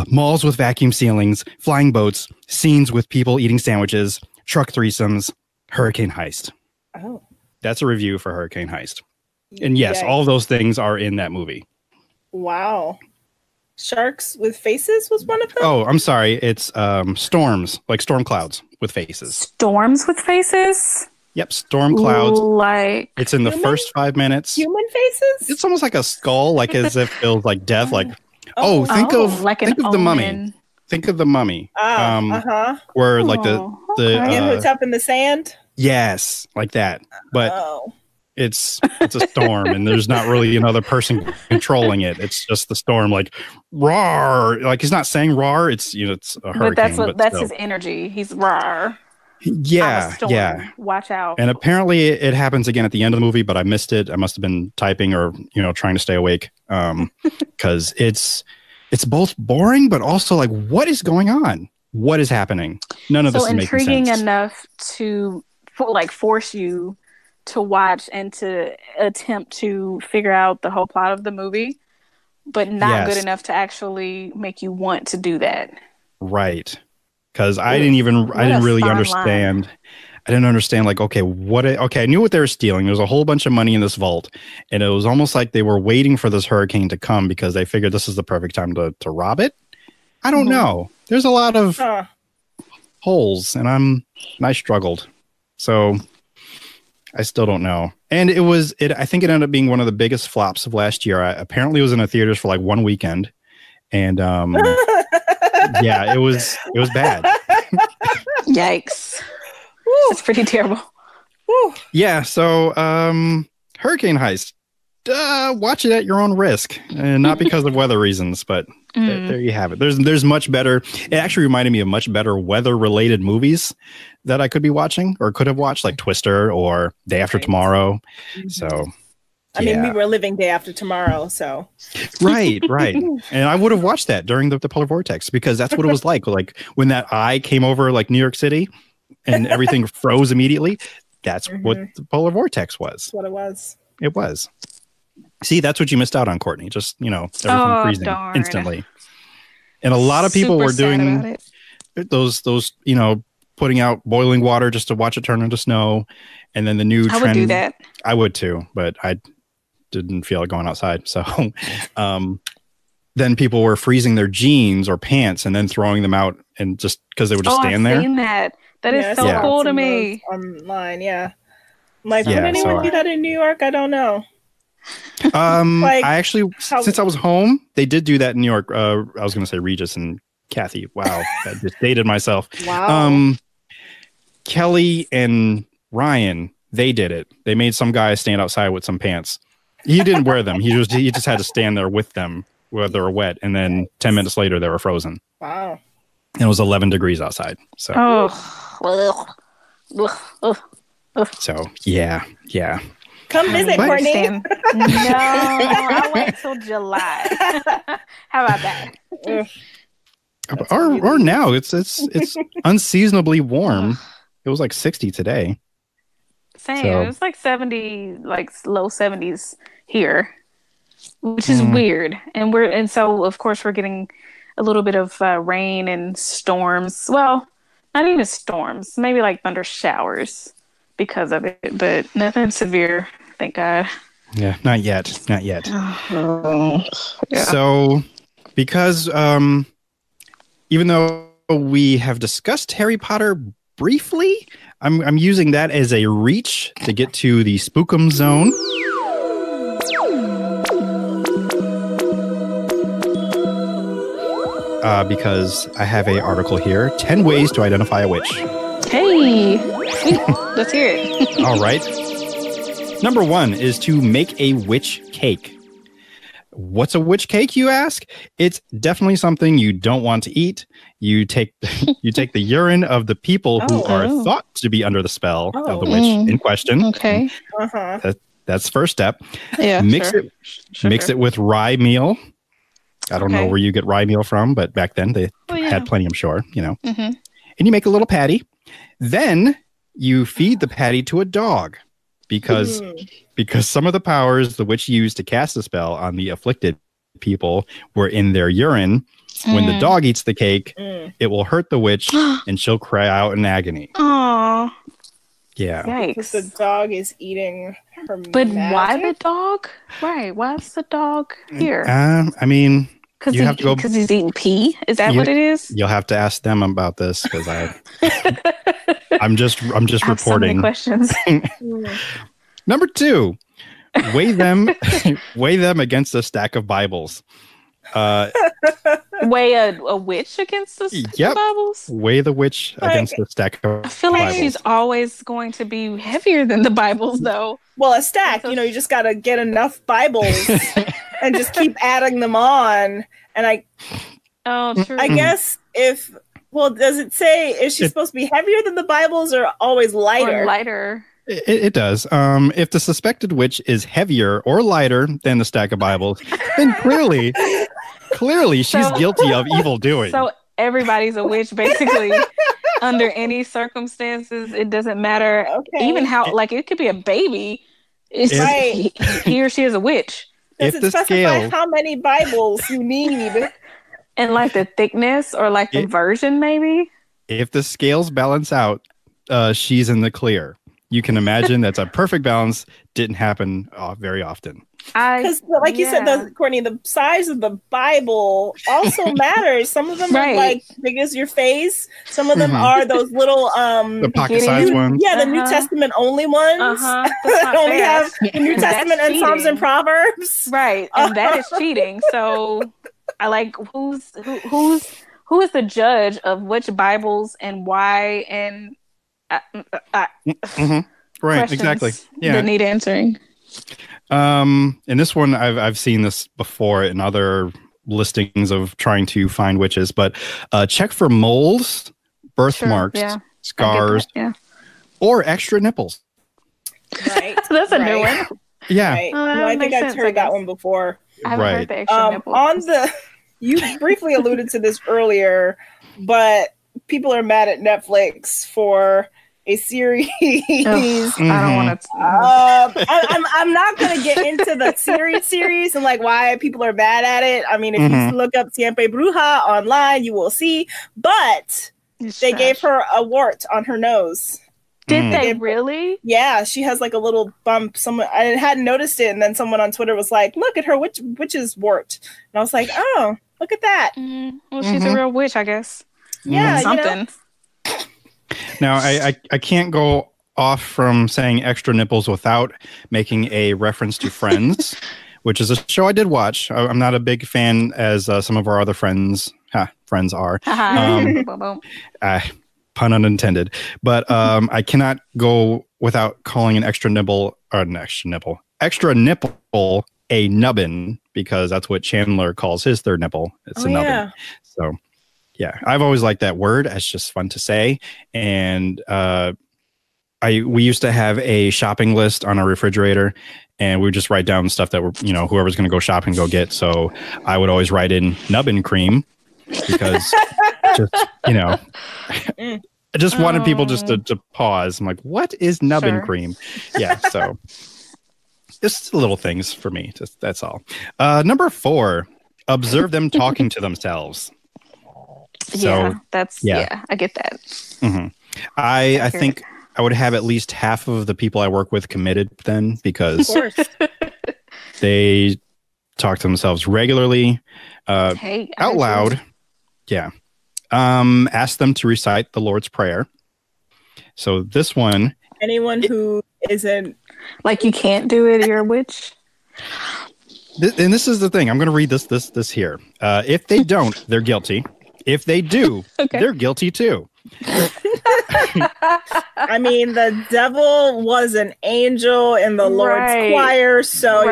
malls with vacuum ceilings, flying boats, scenes with people eating sandwiches, truck threesomes, Hurricane Heist. Oh. That's a review for Hurricane Heist. And yes, all those things are in that movie. Wow. Sharks with faces was one of them? Oh, I'm sorry. It's storms, like storm clouds with faces. Storms with faces? Yep, storm clouds. Like it's in the first 5 minutes. Human faces? It's almost like a skull, like as if it was like death. Like think of the Mummy. Think of the Mummy. Where like the who's up in the sand. Yes, like that. But it's a storm, and there's not really another person controlling it. It's just the storm, like roar. Like he's not saying roar. It's it's a hurricane. But that's his energy. He's roar. Yeah. Watch out. And apparently it happens again at the end of the movie, but I missed it. I must have been typing or trying to stay awake, because it's both boring, but also like, what is going on? What is happening? None of this is making sense. So intriguing enough to force you to watch and to attempt to figure out the whole plot of the movie, but not good enough to actually make you want to do that. Right. Because I didn't really understand. I didn't understand, like, I knew what they were stealing. There's a whole bunch of money in this vault, and it was almost like they were waiting for this hurricane to come because they figured this is the perfect time to rob it. I don't know. There's a lot of holes, and I struggled. So I still don't know. And I think it ended up being one of the biggest flops of last year. Apparently it was in the theaters for like one weekend. And yeah, it was bad. Yikes. That's pretty terrible. Yeah, so Hurricane Heist. Watch it at your own risk, and not because of weather reasons, but there you have it. There's much better. It actually reminded me of much better weather-related movies that I could be watching or could have watched, like Twister or Day After Tomorrow. Mm-hmm. So, I mean, we were living Day After Tomorrow, so right, and I would have watched that during the Polar Vortex, because that's what it was like when that eye came over like New York City and everything froze immediately. That's what the Polar Vortex was. That's what it was. It was. See, that's what you missed out on, Kortney. Just, everything freezing instantly. And a lot of people were doing those, putting out boiling water just to watch it turn into snow. And then the new trend. I would do that. I would too, but I didn't feel like going outside. So, then people were freezing their jeans or pants and then throwing them out, and just because they would just stand there. I've seen that. That is so cool to me. Online, yeah. Like, would anyone do that in New York? I don't know. I actually, since I was home, they did do that in New York. I was going to say Regis and Kathy. Wow, I just dated myself. Wow. Kelly and Ryan, they did it. They made some guy stand outside with some pants. He didn't wear them. He just had to stand there with them, whether they were wet, and then 10 minutes later they were frozen. Wow. And it was 11 degrees outside. So. So yeah. Come visit, Kortney. No, I'll wait till July. How about that? Or now it's unseasonably warm. It was like 60 today. Same. So. It was like 70, like low 70s here, which is weird. And so of course we're getting a little bit of rain and storms. Well, not even storms, maybe like thunder showers because of it, but nothing severe, thank God. Yeah, not yet. So, because even though we have discussed Harry Potter briefly, I'm using that as a reach to get to the Spookum Zone. Because I have an article here, 10 ways to identify a witch. Hey, sweet. Let's hear it. All right. Number 1 is to make a witch cake. What's a witch cake, you ask? It's definitely something you don't want to eat. You take the urine of the people who are thought to be under the spell of the witch in question. Okay. That's first step. Yeah. Mix it with rye meal. I don't know where you get rye meal from, but back then they had plenty, I'm sure, And you make a little patty. Then you feed the patty to a dog because some of the powers the witch used to cast the spell on the afflicted people were in their urine. When the dog eats the cake, it will hurt the witch and she'll cry out in agony. Aww. Yeah. Yikes. Because the dog is eating her But magic? why the dog? Right. Why's the dog here? I mean, because he's eating pee. Is that what it is? You'll have to ask them about this because I'm just reporting. So many questions. Number 2, weigh them against a stack of Bibles. Weigh a witch against the stack of Bibles? Weigh the witch against the stack of Bibles. I feel like she's always going to be heavier than the Bibles, though. Well, a stack, you just got to get enough Bibles and just keep adding them on. And true. I guess does it say, is she supposed to be heavier than the Bibles or always lighter? Or lighter. It does. If the suspected witch is heavier or lighter than the stack of Bibles, then clearly she's guilty of evil doing. So everybody's a witch, basically, under any circumstances. It doesn't matter even how, it could be a baby. He or she is a witch. Does it specify how many Bibles you need? And the thickness or the version, maybe? If the scales balance out, she's in the clear. You can imagine that's a perfect balance. Didn't happen very often. Because, you said, Kortney, the size of the Bible also matters. Some of them are big as your face. Some of them are those little the pocket-sized ones. Yeah, the New Testament only ones. That only have the New Testament and Psalms and Proverbs. Right, and that is cheating. So, I who is the judge of which Bibles and why and. Right, exactly. Yeah, that need answering. And this one I've seen this before in other listings of trying to find witches, but check for moles, birthmarks, scars, or extra nipples. Right, that's a new one. Yeah, right. I think I've heard that one before. I haven't heard the extra nipples. You briefly alluded to this earlier, but people are mad at Netflix for a series. I don't want to. I'm not going to get into the series and why people are mad at it. I mean, if you look up Siempre Bruja online, you will see. But they gave her a wart on her nose. Did they really? Yeah, she has like a little bump. I hadn't noticed it, and then someone on Twitter was like, "Look at her witch's wart," and I was like, "Oh, look at that." Well, she's a real witch, I guess. Yeah, something. Now, I can't go off from saying extra nipples without making a reference to Friends, which is a show I did watch. I'm not a big fan as some of our other friends are. Pun unintended. But I cannot go without calling an extra nipple a nubbin, because that's what Chandler calls his third nipple. It's a nubbin. Yeah. So, yeah, I've always liked that word. It's just fun to say. And we used to have a shopping list on our refrigerator, and we would just write down stuff that whoever's going to go shopping go get. So I would always write in nubbin cream, because just, I just wanted people just to pause. I'm like, what is nubbin cream? Yeah, so just little things for me. That's all. Number 4, observe them talking to themselves. So, I get that. Mm-hmm. I think I would have at least half of the people I work with committed then, because they talk to themselves regularly, out loud. Yeah. Ask them to recite the Lord's Prayer. So this one... Anyone who isn't... Like, you can't do it, you're a witch? And this is the thing. I'm going to read this here. If they don't, they're guilty. If they do, they're guilty too. I mean, the devil was an angel in the Lord's choir, so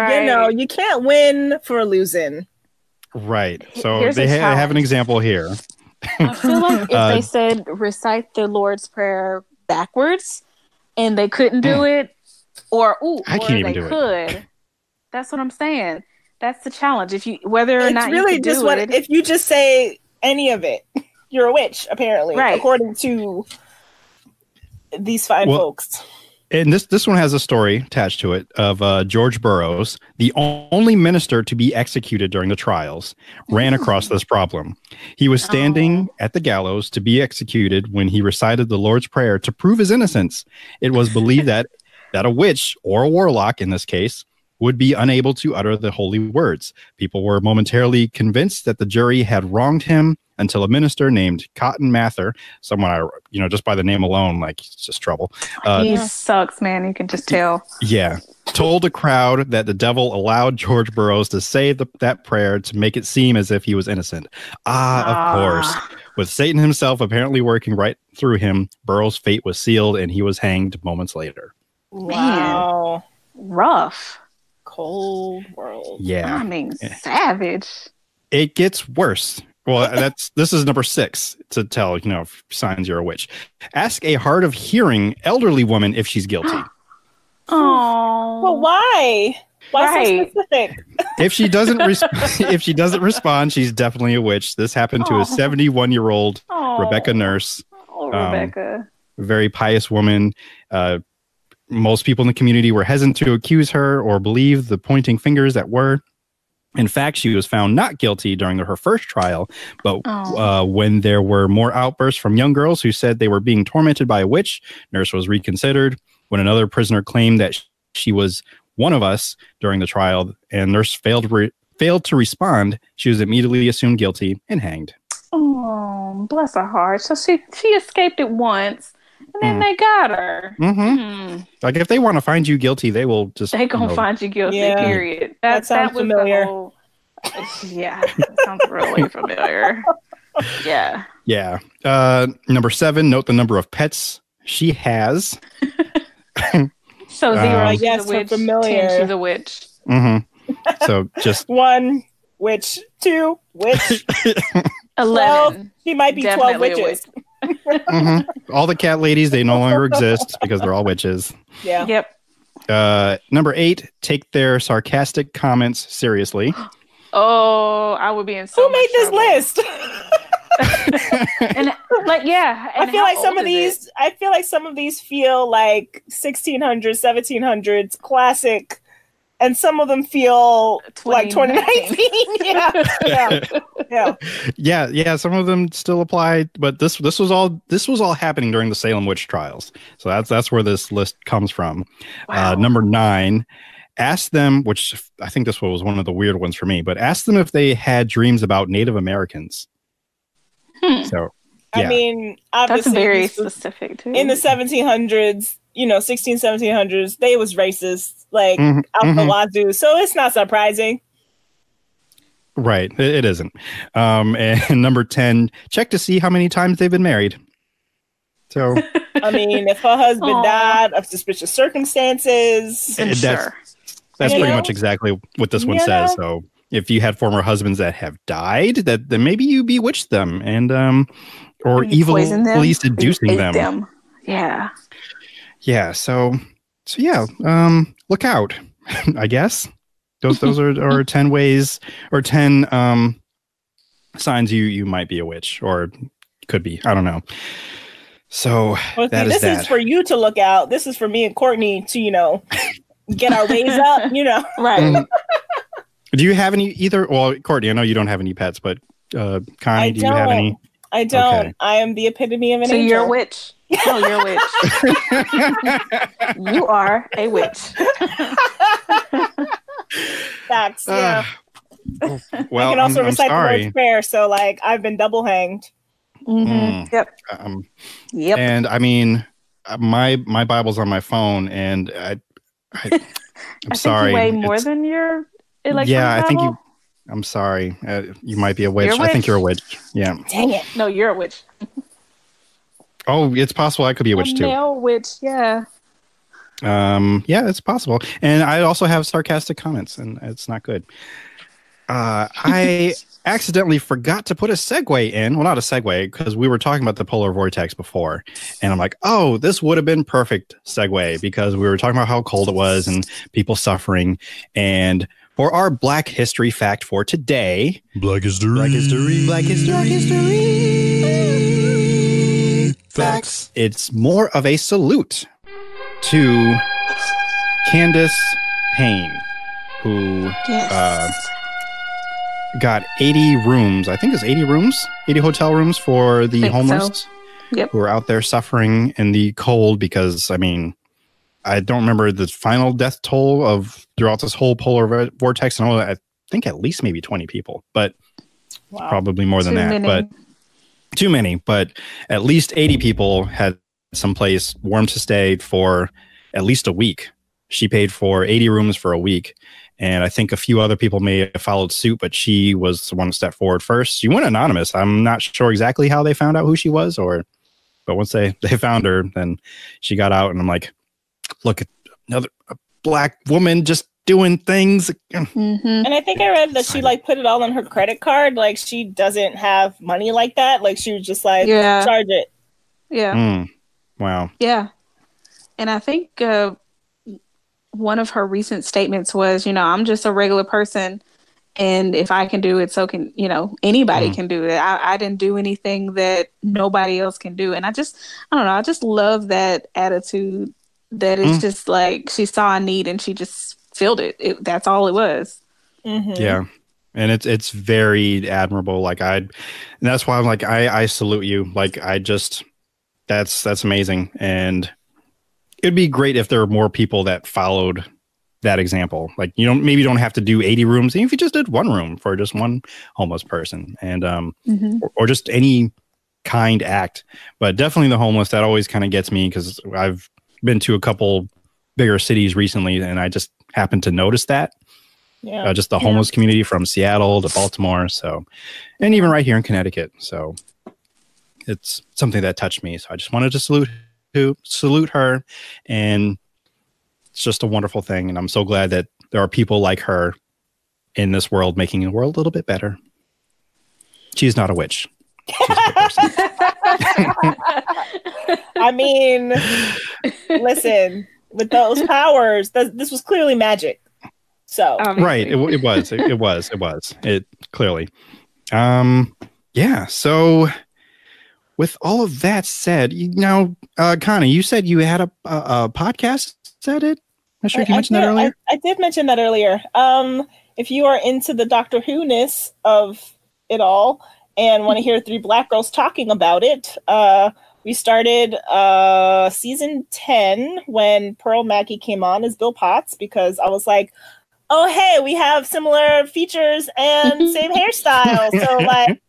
you can't win for losing. Right. So they have an example here. I feel like if they said recite the Lord's Prayer backwards and they couldn't do it, or I can't even do it. That's what I'm saying. That's the challenge. If you if you just say any of it, you're a witch, apparently, according to these fine folks. And this one has a story attached to it of George Burroughs, the only minister to be executed during the trials, ran across this problem. He was standing at the gallows to be executed when he recited the Lord's Prayer to prove his innocence. It was believed that a witch, or a warlock in this case, would be unable to utter the holy words. People were momentarily convinced that the jury had wronged him, until a minister named Cotton Mather, someone just by the name alone, like, it's just trouble. He sucks, man. You can just tell. Yeah. Told the crowd that the devil allowed George Burroughs to say that prayer to make it seem as if he was innocent. Of course. With Satan himself apparently working right through him, Burroughs' fate was sealed and he was hanged moments later. Wow. Man. Rough. Cold world. Yeah. I mean, savage. It gets worse. Well, this is number 6 to tell, signs you're a witch. Ask a hard of hearing elderly woman if she's guilty. Oh. Well, why? Why so specific? If she doesn't respond, she's definitely a witch. This happened to a 71-year-old Rebecca Nurse. Rebecca. Very pious woman. Most people in the community were hesitant to accuse her or believe the pointing fingers that were. In fact, she was found not guilty during her first trial, but when there were more outbursts from young girls who said they were being tormented by a witch, Nurse was reconsidered. When another prisoner claimed that she was one of us during the trial and Nurse failed to respond, she was immediately assumed guilty and hanged. Oh, bless her heart. So she escaped it once, and then they got her. Mm-hmm. Like, if they want to find you guilty, they will just... They gonna find you guilty, period. That sounds familiar. That sounds really familiar. Yeah. Yeah. Number 7, note the number of pets she has. So 0, yes, witch, familiar. 10, she's a witch. Mm-hmm. So just 1 witch, 2 witch, 11. She might be Definitely 12 witches. Mm-hmm. All the cat ladies, they no longer exist because they're all witches. Yeah. Yep. Number 8, take their sarcastic comments seriously. Oh, I would be in so Who made this list? And I feel like some of these feel like 1600s, 1700s classic and some of them feel like 2019. Yeah. Some of them still apply, but this was all happening during the Salem witch trials. So that's where this list comes from. Wow. Number 9. Ask them, which I think this was one of the weird ones for me, but ask them if they had dreams about Native Americans. So, yeah. I mean, that's obviously, very specific too. in the 1700s, 1700s, they was racist, like out the wazoo. So it's not surprising. Right. It isn't. And number 10, check to see how many times they've been married. So, I mean, if her husband died of suspicious circumstances, that's pretty much exactly what this one says. So if you had former husbands that have died, then maybe you bewitched them and or evilly seducing them. Yeah. Yeah. So yeah. Look out. I guess those are 10 ways or 10 signs you might be a witch or could be. I don't know. So this is for you to look out. This is for me and Kortney to get our ways up. Right. Do you have any either? Well, Kortney, I know you don't have any pets, but Connie, do you have any? I don't. Okay. I am the epitome of an angel. So you're a witch. No, you're a witch. You are a witch. Facts. Yeah. Well, I can also recite the sorry. Lord's Prayer, so like I've been double hanged. Yep. Yep. And I mean, my Bible's on my phone, and I'm sorry. You weigh more than your electronic Yeah, I think Bible? I'm sorry. You might be a witch. You're a I think witch. you're a witch. Yeah. Dang it. No, you're a witch. Oh, it's possible I could be a witch too. Male witch, yeah. Yeah, it's possible. And I also have sarcastic comments, and it's not good. I accidentally forgot to put a segue in. Well, not a segue, because we were talking about the polar vortex before. And I'm like, oh, this would have been perfect segue, because we were talking about how cold it was and people suffering. And for our Black History fact for today. Black History Facts. It's more of a salute to Candice Payne, who got 80 rooms. I think it's 80 rooms, 80 hotel rooms for the homeless who are out there suffering in the cold. Because, I mean, I don't remember the final death toll of throughout this whole polar vortex. I think at least maybe 20 people, but probably more than that. But too many. But at least 80 people had someplace warm to stay for at least a week. She paid for 80 rooms for a week. And I think a few other people may have followed suit, but she was the one to step forward first. She went anonymous. I'm not sure exactly how they found out who she was, but once they found her, then she got out, and I'm like, look at another Black woman just doing things. And I think I read that she like put it all on her credit card. Like she doesn't have money like that. Like she was just like, charge it. Yeah. Wow. Yeah. And I think one of her recent statements was, I'm just a regular person, and if I can do it, so can, anybody can do it. I didn't do anything that nobody else can do. And I don't know, I just love that attitude that it's just like she saw a need and she just filled it. That's all it was. Yeah. And it's very admirable. Like and that's why I'm like, I salute you. Like that's amazing. And it'd be great if there were more people that followed that example. Like, maybe you don't have to do 80 rooms. Even if you just did one room for just one homeless person, and or just any kind act. But definitely the homeless, that always kind of gets me, because I've been to a couple bigger cities recently, and I just happened to notice that. Yeah. Just the homeless community from Seattle to Baltimore. So, and even right here in Connecticut. So it's something that touched me. So I just wanted to salute her, and it's just a wonderful thing. And I'm so glad that there are people like her in this world, making the world a little bit better. She's not a witch. She's a good person. I mean, listen, with those powers, this was clearly magic. So right, it was. It clearly. Yeah. So with all of that said, Connie, you said you had a podcast. Is that it? Not sure if you mentioned that earlier. I did mention that earlier. If you are into the Doctor Who-ness of it all and want to hear three black girls talking about it, we started season 10 when Pearl Mackie came on as Bill Potts, because I was like, oh, hey, we have similar features and same hairstyle. So, like,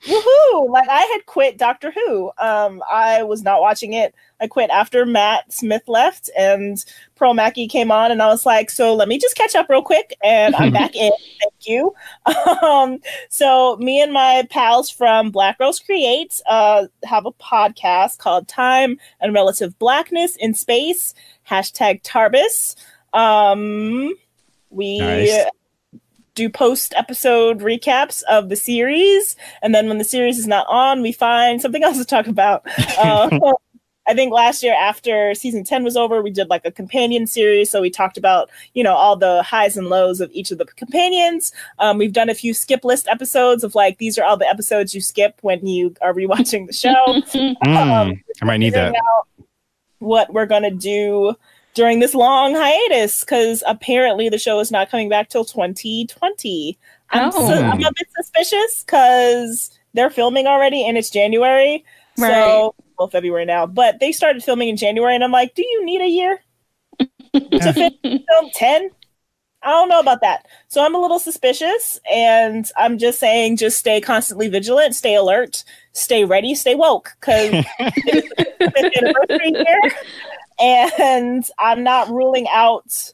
woohoo! Like, I had quit Doctor Who. I was not watching it. I quit after Matt Smith left and Pearl Mackie came on, and I was like, so let me just catch up real quick, and I'm back in. Thank you. So me and my pals from Black Girls Create have a podcast called Time and Relative Blackness in Space, #Tarbis. We do post-episode recaps of the series, and then when the series is not on, we find something else to talk about. I think last year after season 10 was over, we did like a companion series. So we talked about, all the highs and lows of each of the companions. We've done a few skip list episodes of like, these are all the episodes you skip when you are rewatching the show. I might need that. What we're going to do during this long hiatus, because apparently the show is not coming back till 2020. I'm a bit suspicious because they're filming already and it's January. Right. So, well, February now, but they started filming in January, and I'm like, do you need a year to film 10? I don't know about that. So I'm a little suspicious, and I'm just saying, just stay constantly vigilant, stay alert, stay ready, stay woke, because it's the 5th anniversary year, and I'm not ruling out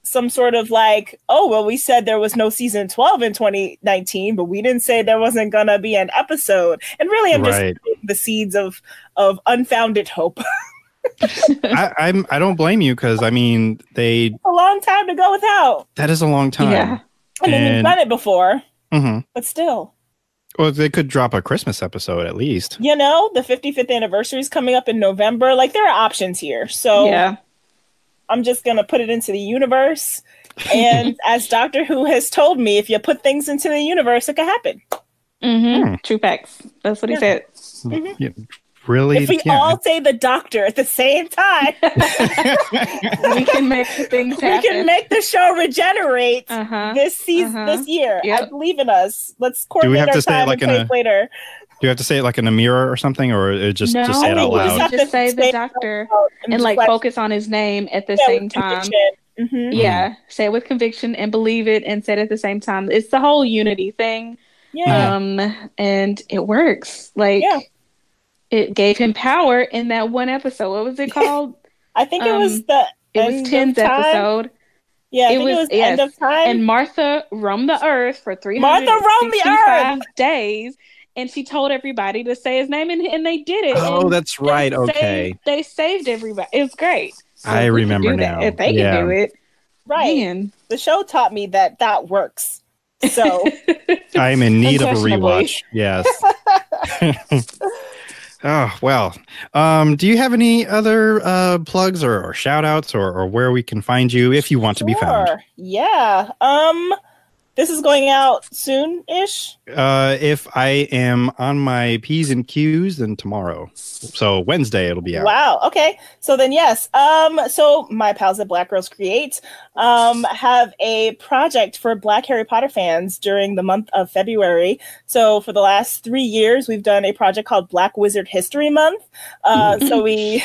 some sort of like, oh, well, we said there was no season 12 in 2019, but we didn't say there wasn't going to be an episode. And really, I'm just the seeds of unfounded hope. I don't blame you, because I mean, it's a long time to go without. That is a long time. Yeah. I mean, we've done it before, but still. Well, they could drop a Christmas episode at least. The 55th anniversary is coming up in November. Like, there are options here. So yeah. I'm just going to put it into the universe. And as Doctor Who has told me, if you put things into the universe, it can happen. True facts. That's what he said. Yeah, really? If we all say the Doctor at the same time, we can make things happen. We can make the show regenerate this season, this year. Yep. I believe in us. Let's coordinate our time and place later. Do you have to say it like in a mirror or something, or just to say it out loud? Just say the Doctor and like focus on his name at the same time. Yeah, say it with conviction and believe it, and say it at the same time. It's the whole unity thing. Yeah. And it works. Like it gave him power in that one episode. What was it called? I think it was the it was 10th episode. Yeah, I think it was End of Time. And Martha roamed the earth for 365 days. And she told everybody to say his name, and they did it. Oh, that's right. Okay. They saved everybody. It was great. So I remember now. If they can do it. Right. Man. The show taught me that works. So I'm in need of a rewatch. Yes. Oh, well. Do you have any other plugs or shout outs or where we can find you if you want to be found? Yeah. This is going out soon-ish? If I am on my P's and Q's, then tomorrow. So Wednesday it'll be out. Wow. Okay. So then, yes. So my pals at Black Girls Create have a project for Black Harry Potter fans during the month of February. So for the last 3 years, we've done a project called Black Wizard History Month. So we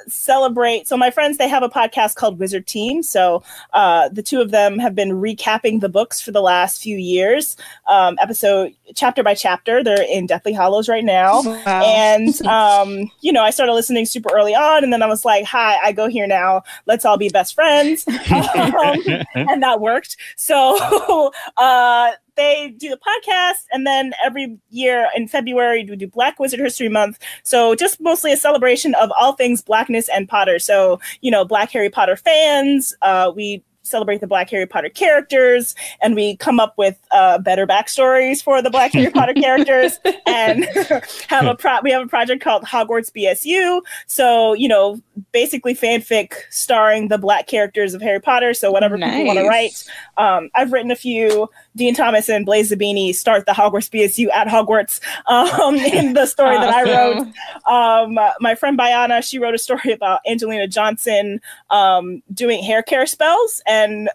celebrate. So my friends, they have a podcast called Wizard Team. So the two of them have been recapping the books for the last few years, episode chapter by chapter. They're in Deathly Hallows right now. Wow. And I started listening super early on, and then I was like, hi, I go here now, let's all be best friends. And that worked. So they do the podcast, and then every year in February we do Black Wizard History Month. So just mostly a celebration of all things Blackness and Potter. So Black Harry Potter fans, we celebrate the Black Harry Potter characters, and we come up with better backstories for the Black Harry Potter characters, and we have a project called Hogwarts BSU. So, basically fanfic starring the Black characters of Harry Potter. So whatever people want to write. I've written a few. Dean Thomas and Blaise Zabini start the Hogwarts BSU at Hogwarts in the story that I wrote. My friend Bayana, she wrote a story about Angelina Johnson doing hair care spells and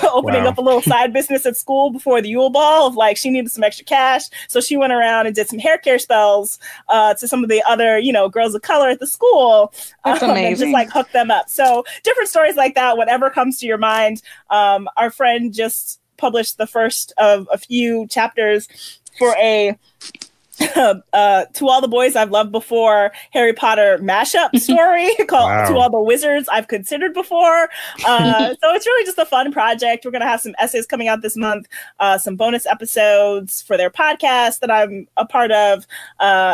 opening up a little side business at school before the Yule Ball of like she needed some extra cash. So she went around and did some hair care spells to some of the other, girls of color at the school. That's amazing. And just like hook them up. So different stories like that, whatever comes to your mind. Our friend just published the first of a few chapters for a To All the Boys I've Loved Before Harry Potter mashup story called To All the Wizards I've Considered Before. So it's really just a fun project. We're going to have some essays coming out this month, some bonus episodes for their podcast that I'm a part of.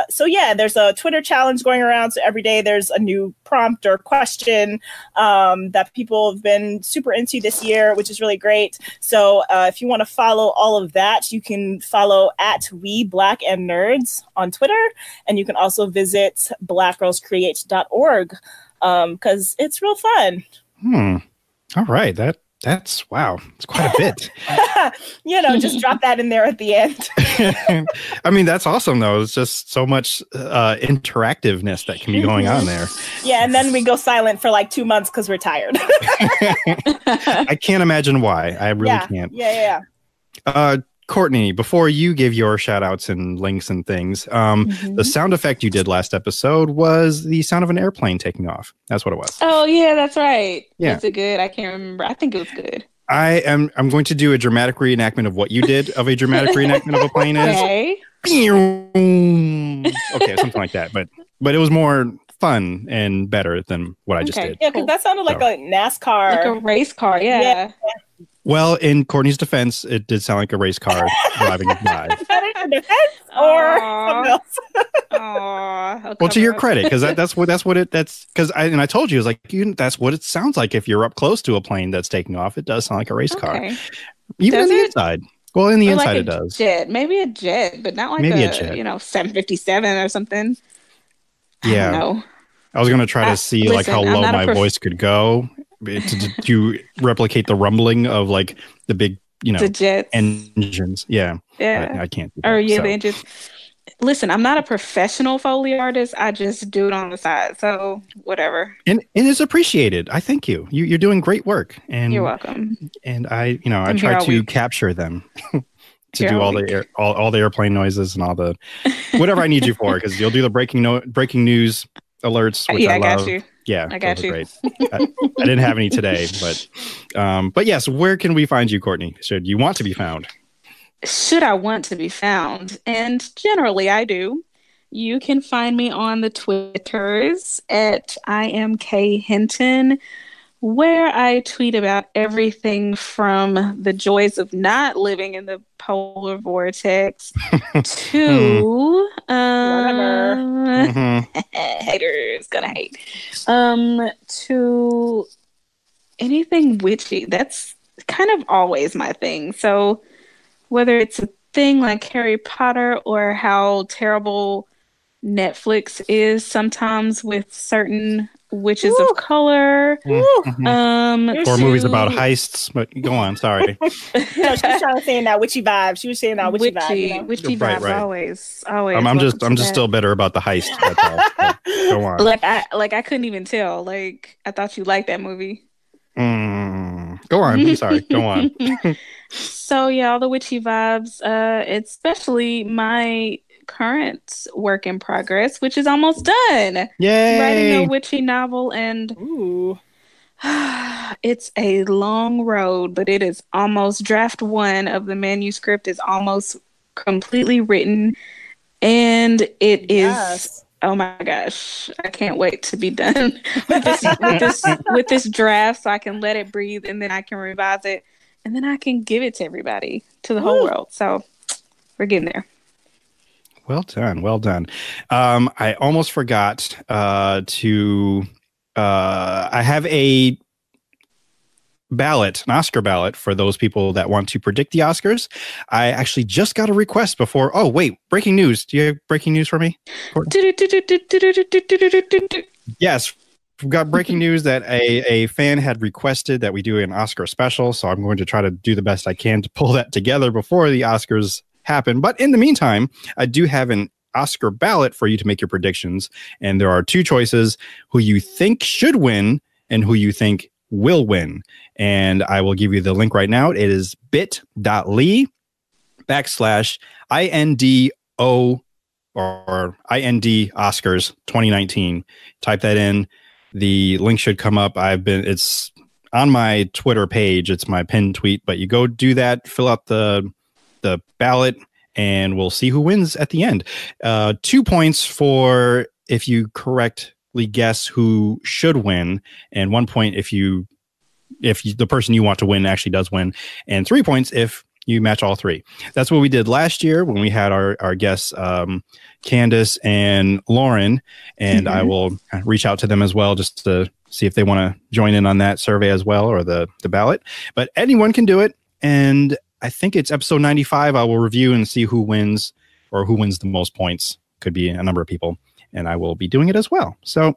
So yeah, there's a Twitter challenge going around. So every day there's a new prompt or question that people have been super into this year, which is really great. So if you want to follow all of that, you can follow at We Black and Nerds on Twitter, and you can also visit blackgirlscreate.org because it's real fun. All right, that's wow, it's quite a bit. Just drop that in there at the end. I mean, that's awesome though. It's just so much interactiveness that can be going on there. Yeah, and then we go silent for like 2 months because we're tired. I can't imagine why. I really can't. Yeah. Kortney, before you give your shout outs and links and things, the sound effect you did last episode was the sound of an airplane taking off. That's what it was. Oh yeah, that's right. Yeah. Was it good? I can't remember. I think it was good. I'm going to do a dramatic reenactment of what you did of a dramatic reenactment of a plane is. Okay, something like that. But it was more fun and better than what I just did. Yeah, because that sounded like a NASCAR. Like a race car, yeah. Well, in Kortney's defense, it did sound like a race car driving by. Is that in your defense or something else? Well, to your credit, because I told you, I was like, that's what it sounds like if you're up close to a plane that's taking off. It does sound like a race car, even in the inside. Well, in the inside, it does. Jet, maybe a jet, but not like a jet. 757 or something. Yeah, I don't know. I was going to try to see how low my voice could go to replicate the rumbling of like the big, the jets, engines. Yeah. I can't. Do that, the engines. Listen, I'm not a professional Foley artist. I just do it on the side. So whatever. And it's appreciated. I thank you. You're doing great work. And you're welcome. And I try to capture them. To do all the airplane noises and all the whatever I need you for, because you'll do the breaking news alerts, which I love. Got you. Yeah, I got you. Great. I didn't have any today, but yes, where can we find you, Kortney? Should you want to be found? Should I want to be found? And generally, I do. You can find me on the Twitters at IamKHinton, where I tweet about everything from the joys of not living in the polar vortex to haters gonna hate to anything witchy. That's kind of always my thing. So whether it's a thing like Harry Potter or how terrible Netflix is sometimes with certain witches of color, or movies about heists. But go on, sorry. No, she was trying to say that witchy vibe. She was saying that witchy vibe. Witchy vibe, always. I'm just still bitter about the heist. That's all. Go on. I couldn't even tell. Like, I thought you liked that movie. Go on. I'm sorry. Go on. So yeah, all the witchy vibes. Especially my current work in progress, which is almost done. Yay! Writing a witchy novel, and it's a long road, but it is almost. Draft 1 of the manuscript is almost completely written, and it is. Oh my gosh, I can't wait to be done with this draft, so I can let it breathe, and then I can revise it, and then I can give it to everybody, to the whole world. So we're getting there. Well done. Well done. I almost forgot to I have a ballot, an Oscar ballot for those people that want to predict the Oscars. I actually just got a request before. Oh, wait, breaking news. Do you have breaking news for me? Yes, we've got breaking news that a fan had requested that we do an Oscar special. So I'm going to try to do the best I can to pull that together before the Oscars happen. But in the meantime, I do have an Oscar ballot for you to make your predictions. And there are two choices: who you think should win and who you think will win. And I will give you the link right now. It is bit.ly/INDO or IND Oscars 2019. Type that in. The link should come up. It's on my Twitter page. It's my pinned tweet, but you go do that, fill out the ballot, and we'll see who wins at the end. 2 points for if you correctly guess who should win, and 1 point if the person you want to win actually does win, and 3 points if you match all three. That's what we did last year when we had our guests, Candice and Lauren, and I will reach out to them as well just to see if they want to join in on that survey as well, or the ballot. But anyone can do it, and I think it's episode 95. I will review and see who wins, or who wins the most points. Could be a number of people, and I will be doing it as well. So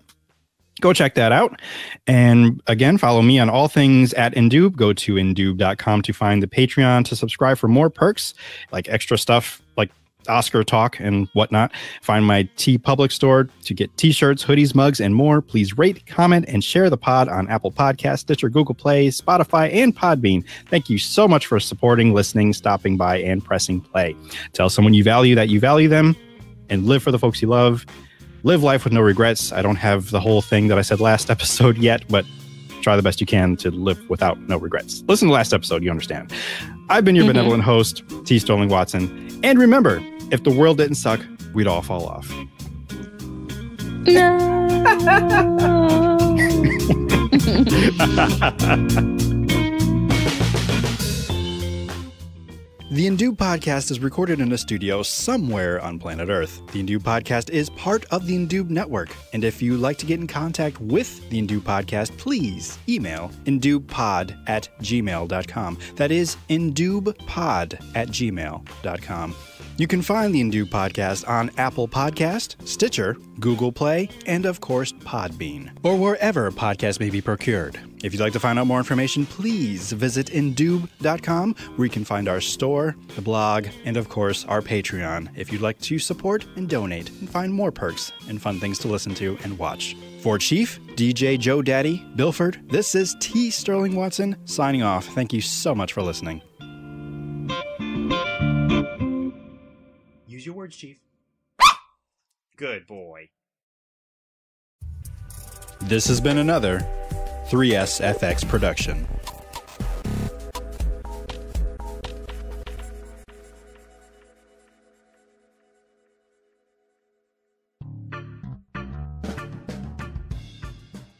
go check that out. And again, follow me on all things at Indoob. Go to indoob.com to find the Patreon to subscribe for more perks, like extra stuff like Oscar talk and whatnot. Find my TeePublic store to get t-shirts, hoodies, mugs, and more. Please rate, comment, and share the pod on Apple Podcasts, Stitcher, Google Play, Spotify, and Podbean. Thank you so much for supporting, listening, stopping by, and pressing play. Tell someone you value that you value them, and live for the folks you love. Live life with no regrets. I don't have the whole thing that I said last episode yet, but try the best you can to live without no regrets. Listen to the last episode, you understand. I've been your benevolent host, T. Sterling Watson. And remember, if the world didn't suck, we'd all fall off. No. The Indoob Podcast is recorded in a studio somewhere on planet Earth. The Indoob Podcast is part of the Indoob Network. And if you'd like to get in contact with the Indoob Podcast, please email indoobpod@gmail.com. That is indoobpod@gmail.com. You can find the Indoob Podcast on Apple Podcast, Stitcher, Google Play, and of course Podbean, or wherever podcasts may be procured. If you'd like to find out more information, please visit indoob.com, where you can find our store, the blog, and of course our Patreon, if you'd like to support and donate and find more perks and fun things to listen to and watch. For Chief, DJ Joe Daddy, Bilford, this is T. Sterling Watson signing off. Thank you so much for listening. Use your words, Chief. Good boy. This has been another 3SFX production.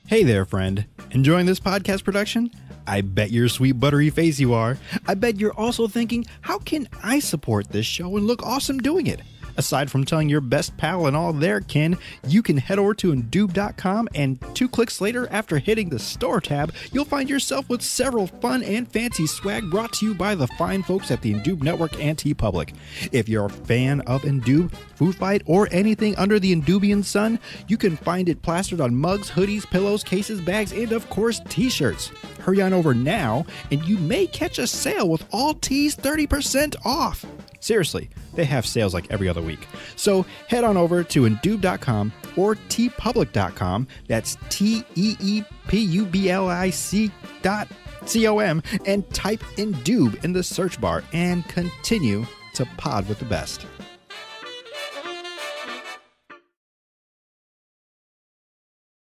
Hey there, friend. Enjoying this podcast production? I bet your sweet buttery face you are. I bet you're also thinking, how can I support this show and look awesome doing it? Aside from telling your best pal and all their kin, you can head over to indoob.com, and 2 clicks later, after hitting the store tab, you'll find yourself with several fun and fancy swag brought to you by the fine folks at the Indoob Network and TeePublic. If you're a fan of Indoob, Food Fight, or anything under the Indoobian sun, you can find it plastered on mugs, hoodies, pillows, cases, bags, and of course t-shirts. Hurry on over now, and you may catch a sale with all tees 30% off. Seriously, they have sales like every other week. So head on over to indoob.com or teepublic.com. That's teepublic.com and type Indoob in the search bar and continue to pod with the best.